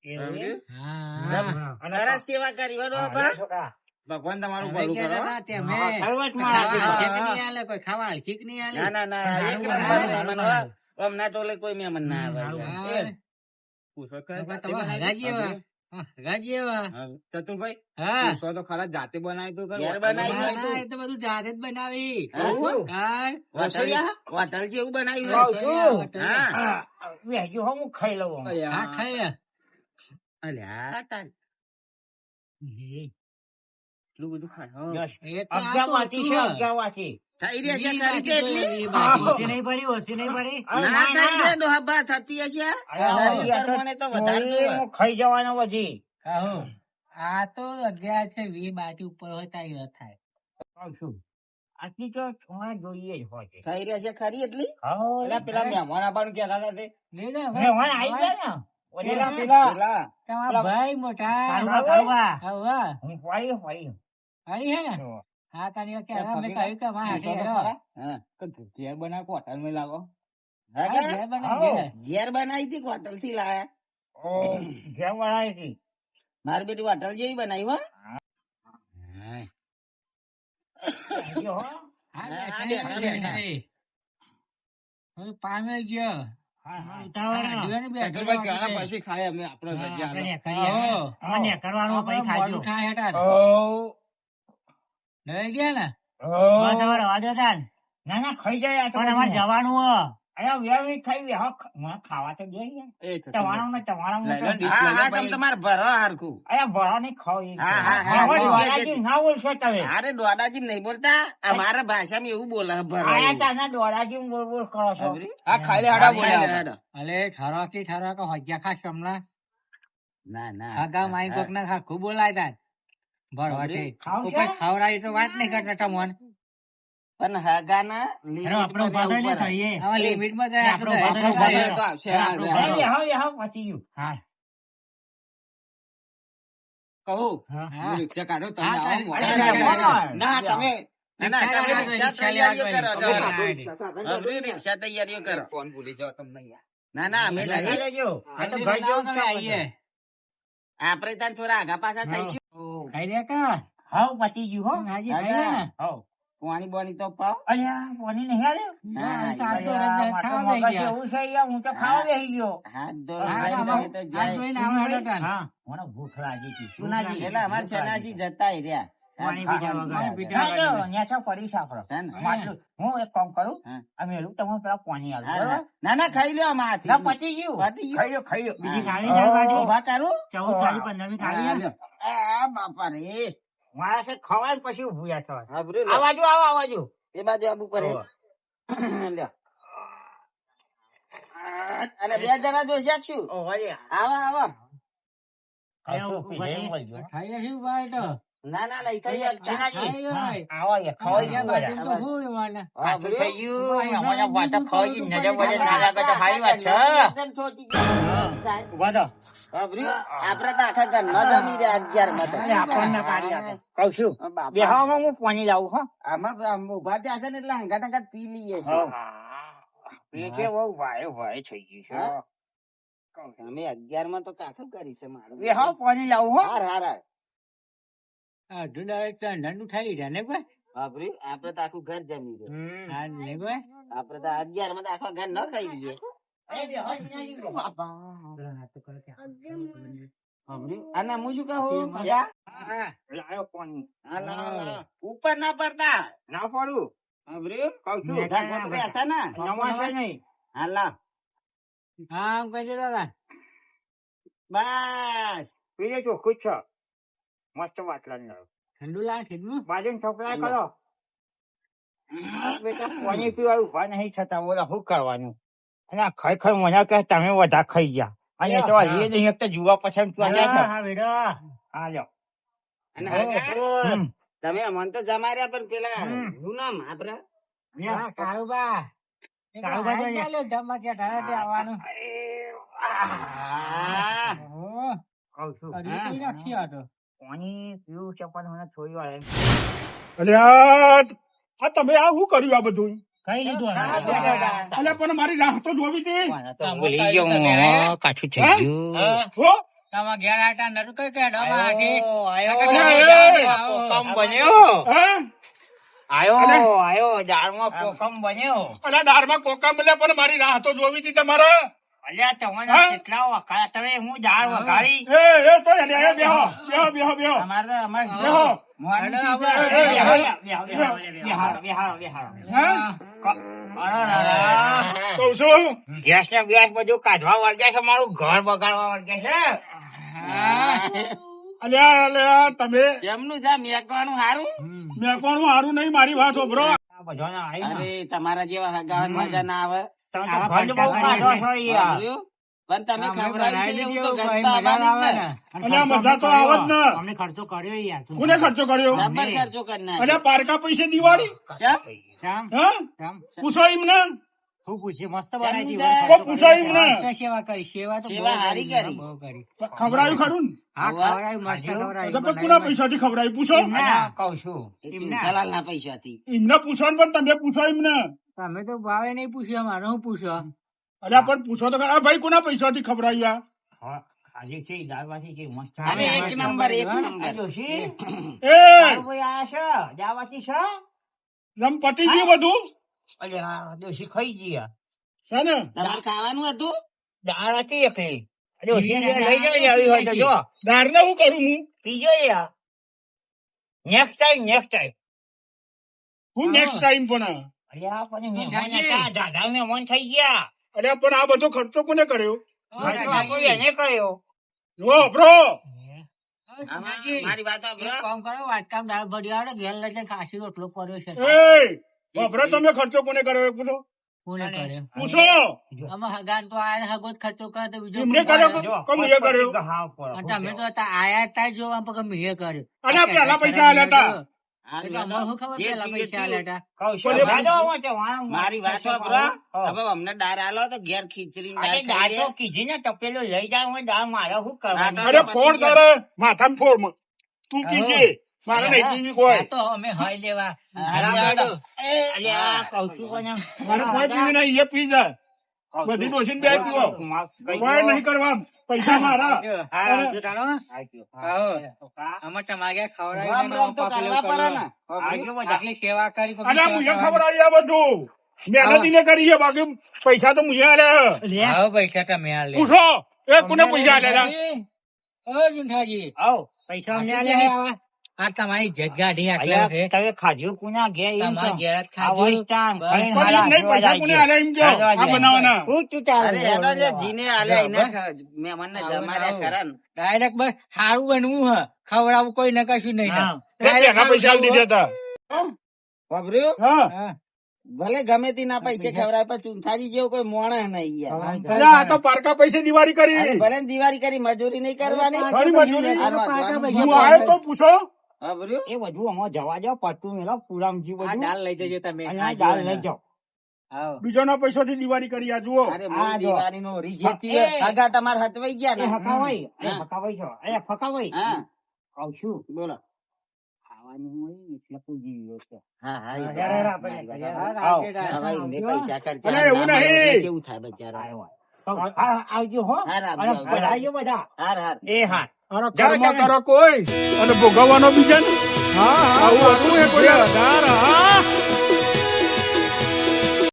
એવું હા સરસ સેવા કરી હો બાપા. છોકરા ભગવાન તમારું તમે ભલું કરો. કહેતા હતા તમે. શરૂઆતમાં ખાવા આપી હલકી દો. નહીં આલે, કોઈ ખાવા હલકી નહીં આલે. ના ના ના, એક સારું નંબર બનાવે. મહેમાન હો. આમ ના તો કોઈ મહેમાન ના આવે હા. યાર. પૂછો તો હવે તમે હગાજી એવા. હા, હગાજી એવા. ચતુરભાઈ હા. પૂછો તો ખરા, જાતે બનાવી તો ખરું. ના, ના, એ તો બધું જાતે જ બનાવી. એવું? હા. હોટલ જેવું બનાવ્યું કહું હોય. છું. હા. વેજો હો હું ખાઈ લઉં હા, ખાઈએ. અલ્યા, તાન એટલું બધું ખાય હો. યસ. એ તો આ તો અગિયારમાંથી છે હતું. અગિયારમાંથી થઈ રહી છે ઈ ખરી કે બાકી તો એટલી? ઈ બાકી. ઓછી નહીં પડી ઓછી નહીં પડી ના થઈ રે ડોહા, થતી હશે. શરીર પ્રમાણે તો વધારે જોવે. હું ખાઈ જવાનો બધી કહો. આ તો 11 છે 20 બાટી ઉપર હોય તો આ થાય. કહું છું આટલી તો છોડા જોઈએ જ હોય છે થઈ રહ્યા છે ખરી એટલી? હા, પેલા પેલા મહેમાન આવવાનું કહેતા હતા તે. લઈ જા, મહેમાન આવી ગયા ને પેલા, પેલા તમારા ભાઈ મોટા. કાળુબા, કાળુબા. હવે, હું ફરી ફરી હરી હે ને? હા, તારી વાત કહેવા મેં કહ્યું કે મારા હાથે હેરો. હા, તો ઘેર બનાવ હોટલ માં લાવો. હા, હા, ઘેર બનાવી આવો. ઘેર. ઘેર બનાવી હતી હોટલ થી લાયા. ઓ જેમ વળાય હતી મારી બેટી હોટલ જેવી બનાવી હો. આવજો હો. હા, હા, બેઠા, બેઠા, બેઠા. હવે પામે ગયો. હા, હા, ઉતાવળ હા, ના. જોયો ને બેઠો ચતુરભાઈ એટલે. કહેવાના પછી ખાય અમે આપણે હા, રજા આપણે લો. કરીએ. આવો. અમને કરવાનું પછી આપણે ખાજો મોડું ખાય હેઠા. ઓ લઈ ગયા ને? બસ હવે રવા દો તાન. ના ના ખાઈ જાય આ તો પણ અમારે જવાનું હો અરે વેવી ખાઈ હવે મને ખાવા તો દે યાર. એ ચતુરભાઈ. તમારું ને તમારું લઈ લો, તો- ડીશ લઈ લો, તમે તમારે ભરો હારખું. અરે ભરા નહીં ખાવ એ હા, હા, હા, હવે હા, દોડાજી ના બોલશો તમે અરે દોડાજી નહીં બોલતા, અમારા ભાષામાં એવું બોલે ભરો. આયા તાના દોડાજી બોલ બોલ કરો છો હા, ખાઈ લે, હાડા બોલ્યા. અલે ઠરાકી ઠરાકો હજ્યા ખા સમલા ના ના આગા માઈ કોક ના ખા ખૂબ બોલાય તા ભરવાટે ખાવ છે? ઉપર ખાવરાઈ તો વાત નહીં કરતા તમોન પણ હગાના આપણો ભાડો લે થઈએ. આવા લિમિટ માં જાય આપણો આપણે ભાડો તો લે. તો આવશે. આપણો હા, ભાડો. હા. હવે પતી ગયું હા કહું હા. હું રિક્ષા કાઢો, તમે હા, આવો, અરે, મોડા અરે, લાગે. બોલો. ના તમે ના, ના, તમે રિક્ષા રિક્ષા રિક્ષા તૈયારીઓ કરો લેવા જવાનું. જવાની. હવે રિક્ષા તૈયારીઓ કરો. ફોન ભૂલી જાઓ તમને યાર. ના ના અમે લઈ નહીં. લેજો. આ તો આપણે ઘર જેવું લાવો છે તમે આઈએ. આપડે તાર થોડા આગા પાછા થઈશું. ખાઈ લે કા હાવ પતી ગયું હો હાજી ખાઈ લે ને હાવ પાણી બોણી તો પાવ. અલ્યા કોની નહીં આવ્યો હા, ચાલતો અલ્યા, રહે, મારે તો ખાવા મગજ બેહી ગયા. એવું છે યાર, હું તો ખાવા બેહી ગયો હાથ હા, ધોઈ આમાં- તો હાથ જાય. ધોઈને આવો હેડો તાન. હા મને ભૂખ લાગી હતી સુનાજી એટલે અમારે સનાજી જતા રહ્યા. પાણી પીધા વગર. પાણી પીધા ના, વગર. જો, ન્યા તો પડી સાંભળો. છે ને? માટલું. હું એક કામ કરું હા. અમે એલું તમને પેલા પાણી આલું હા, બરાબર? ના ના ખાઈ લ્યો આમાં હાથી. ના પતી ગયું પતી ગયું? ખાઈ લો બીજી હા. ખાવી જાય બાજુ. ઊભા કરું? 14, 15 ખાવી હા, ને. લ્યો. આ બાપા રે. મારા છે ખવાય ને પછી ઊભું યા થવાય. હા, બરો, આ લ્યો. બાજુ આવો આ બાજુ એ બાજુ આબુ પડે. લ્યો. અને 2 જણા જોશે શું? ઓ વળી આવો આવો. ખાધું પીધું મળી ગયું. ખાઈ લે શું ભાઈ તો ના ના નહીં થઈ વાત. ખાઈ લે ભાઈ. આવો યાર, ખવાઈ ગયું બાજુ બધા. તો હું એવાને. કાચું થઈ ગયું. ભાઈ, અમારા ભાઈ, વાટા ખવાઈ ગયું. નજર બીજું વજર ના લાગે તો સારી વાત છે. ઉભા થો. આપડે તો આખા ઘરમાં જમી રહ્યા 11 માં તો. અરે આપણને કાઢી આપે. કહું છું બાપા. બેહવામાં હું પાણી લાવું હો આમાં ઉભા થયા છે ને એટલે હંગાત હંગાત પી લઈએ છે. એ છે બહુ ભાઈ ભાઈ થઈ ગયું છે અમે 11 માં તો કાઠું કરી છે મારું. બેહો પાણી લાવું હો હાર હાર હાર. આ ઢુંડાળે તો ઠંડુ થઈ જાય ને ભાઈ. બાપરે, આપડે તો આખું ઘર જમી રહ્યું. હા ને ભાઈ. આપડે તો 11 માં તો આખા ઘર ન ખાઈ લઈએ. હા, તો કરે કે. બાપરે, આના હું શું કહું મજા? લાયો પાણી હા, લાવો, લાવો. ઉપર ના પડતા. ના પડું બાપરે, કહું છું મોઢા ગોળ બેસે ને. નમાશે નહીં હા, લાવ. હા આમ કહી દે દાદા. બસ. પીને ચોખ્ખું જ છે મસ્ત વાટલા ને ઠંડુ લાગે ઠંડુ. બાજુ છોકરા કરો બેટા પાણી પીવા ઉભા નહીં થતા બોલા શું કરવાનું અને આ ખરેખર મને કહે તમે બધા ખાઈ ગયા અને તો એ નહીં એક તો જુવા પસંદ હા લ્યો અને હગા, તમે અમને તો જમાડ્યા પણ પેલા શું નામ આપડે? હા, કાળુબા. એ તો કાળુબા હાલ જોઈએ. ચાલ્યો ઢમા કે ઢાળે આવવાનું. હા. ઓહો, કહું છું હજી કઈ નાખી આ તો. પાણી પીવું છે પણ મને થોડી વાર અલ્યા આ તમે આ શું કર્યું આ બધું? કઈ લીધું હા, બેટા. અલ્યા પણ મારી રાહ તો જોવી હતી. ભૂલી ગયો હું કાચું થઈ હે? ગયું હો? તમારા ઘેર આટા નતું કઈ કે ઢમા હાથી. કોકમ બન્યો હે? આયો દાળમાં કોકમ બન્યો અલ્યા દાળમાં કોકા મળ્યા પણ મારી રાહ તો જોવી હતી તમારે. અલ્યા તમને હા? કેટલા વખત તમે હું દાળ વઘારી એ તો અલ્યા, એ બેહો બેહો બેહો બેહો અમારે તો અમારે બેહો. મોરબી હેડો, છે. હે? કહું છું ગેસ ને ગેસ બધું કાઢવા વળગે છે મારું ઘર બગાડવા વળગે છે અલ્યા અલ્યા તમે જેમનું છે મેકવાનું હારું. મેં કોણ હારું નહીં મારી વાત હોભરો. આ બધાને આવી ને. અરે તમારા જેવા હગાવાની મજા ના આવે. તમે તો ઘર બહુ કાઢો છો યાર. બાપરે, પણ તમે અમે ખવડાવી બનાવી દઈએ એવું તો દીધું, ઘર તો ભાઈ, મજા આવવાની જ આવે ને. ને. અલ્યા મજા તો આવે જ ને. અમને ખર્ચો કર્યો યાર તું. કોને ખર્ચો કર્યો? જબર ખર્ચો કરી નાખ્યો. અલ્યા પારકા પૈસે દિવાળી ચમ? ચામ, હા ચામ. પૂછો એમને. શું પૂછ્યું? મસ્ત ચામ બનાવી હતી. જાય. કોઈ પૂછો એમને. મસ્ત સેવા કરી. સેવા તો સેવા બહુ હારી કરી. બહુ કરી. ખવડાયું ખરું ને? હા, વાહ. ખવડાવી, મસ્ત ખવડાવી, તો બનાવી, કોના મસ્ત. પૈસાથી ખવડાયું પૂછો. અલ્યા, કહું છું એ ચૂંટાલાલના પૈસાથી. એમને પૂછો ને પણ તમે પૂછો એમને. તમે તો ભાવે નહીં પૂછ્યો, મારે હું પૂછ્યો. અલ્યા પણ પૂછો તો ખરા. ભાઈ કોના પૈસાથી ખવડાવ્યા? હા, આજે છે દાળવાથી છે મસ્ત અરે એક નંબર એક આ નંબર. ડોશી, એ દાળભાઈ આયા છે દાળવાથી છે રમ પતી ગયું બધું અલ્યા ડોશી ખાઈ ગયા છે ને? તમારે ખાવાનું હતું? દાળ હતી એકલી ડોશીને લઈ જઈ આવી હોય તો જો દાળને હું કરું હું? પીજો યાર નેક્સ્ટ ટાઈમ હું નેક્સ્ટ ટાઈમ પણ. અલ્યા પણ મહેમાન જાજે. હતા, દાદા મહેમાન થઈ ગયા અલ્યા પણ આ બધો ખર્ચો કોને કર્યો? ખર્ચો આપણો એને કર્યો જો બ્રો આમાં મારી વાત સાંભળો. એક કામ કરો, વાટકામાં દાળ ભરી આવડે, ઘેર લઈ જઈને ખાસી રોટલો કર્યો છે. એ વપરો તમે ખર્ચો કોને કર્યો? પૂછો કોને કર્યો? પૂછો. આમાં હગાન તો આયા હગો જ ખર્ચો કરે તો બીજો એમને કોણ કરે? કર્યો? જો, કોમ એ કર્યો? હા, પર. અને તમે તો હતા આયા તા જો આમ પગ મેં કર્યો. અલ્યા પેલા પૈસા આલ્યા તા. એટલે અમને શું ખબર જે પેલા પીએ પૈસા આલ્યા તા? કહું છું, બોલે, ભાઈ, વાંચો, વાંચો, મારી વાત વાંચો, સાંભળો. હા. હવે અમને દાળ આલો તો ઘેર ખીચડી ને અરે દાળ દાળ ખાઈએ. તો કીધી ને તપેલું લઈ જાય હું દાળ મારે શું કરવાનું હા, અરે ફોડ તારે માથામાં ફોડ. તું કીજે મારે નહીં પીવી આ કોઈ. તો અમે હોય લેવા. હારું, હારું. અલ્યા કહું છું પણ મારે કોઈ પીવી નહીં, એ પી જાય. બધી ડોસીને બે પીવો કોઈ નહીં કરવા પૈસા મારા આમાં તમારે ખવડાવી રામ રામ તો કરવા પડે ને. આટલી સેવા કરી અને મુજે ખબર આવી આ બધું મહેનતી ને કરી છે બાકી પૈસા તો મુજે આલ્યા આવો પૈસા તમે આ લે પૂછો એ કોને પૈસા આલ્યા ઓ જુઠાજી પૈસા અમને લે આલ્યા. આ તમારી જજગાડી આટલા છે તમે ખાધું કોના ઘેર એમ તમારા કહો. ઘેર જ આ ખાધું. વરિષ્ઠાન બસ. ખાઈને પણ એમ નહીં પૈસા કોને આલ્યા એમ કહો આ બનાવવાના શું તું ચાલે અરે હેડો જે જીને આલ્યા એને મહેમાનને જમાડ્યા ખરા ને. ડાયરેક્ટ બસ સારું બનવું હ ખવડાવું કોઈ ને કશું નહીં હા. પેલા પૈસા આલી દીધા હતા વાપર્યું? હા ભલે ગમે તે ના પૈસે ખવડાય પણ ચૂંથાજી જેવો કોઈ મોણા નહીં યાર. અલા, આ તો પારકા પૈસે દિવાળી કરી અરે ભલે ને દિવાળી કરી મજૂરી નહીં કરવાની. ખરી મજૂરી આ વાંચવાનું. હું આવ્યો તો પૂછો વાપર્યું? એ બધું અમારે જવા જાઓ પટ્ટું મેલો પૂરામજી આ બધું દાળ લઈ જજો તમે અને આ દાળ લઈ જાઓ. આવો. બીજાના પૈસાથી દિવાળી કરી આ જુઓ અરે આ મૂળ જો. દિવાળીનો રીઝેથી હગા તમારે હચવાઈ ગયા એ ને. હકાવાઈ એ હા. હકાવાઈ છો એ ફકાવાઈ હા આવશું બોલો. ખાવાનું હોય એટલે પૂજી ગયો છે. હા હા એ યાર, યાર, બરાબર. આપણે આવો. હા, ભાઈ, એમને પૈસા ખર્ચા. અરે, એવું ના મળે નહીં. એટલે કેવું થાય બચારો? આવ્યો. તો આવજો હો હાર આવજો, અને આવજો. પધારજો બધા હાર હાર. એ હા અરે કર્મ કરો કોઈ અને ભોગવવાનો બીજા ને આવું હતું એ કોઈ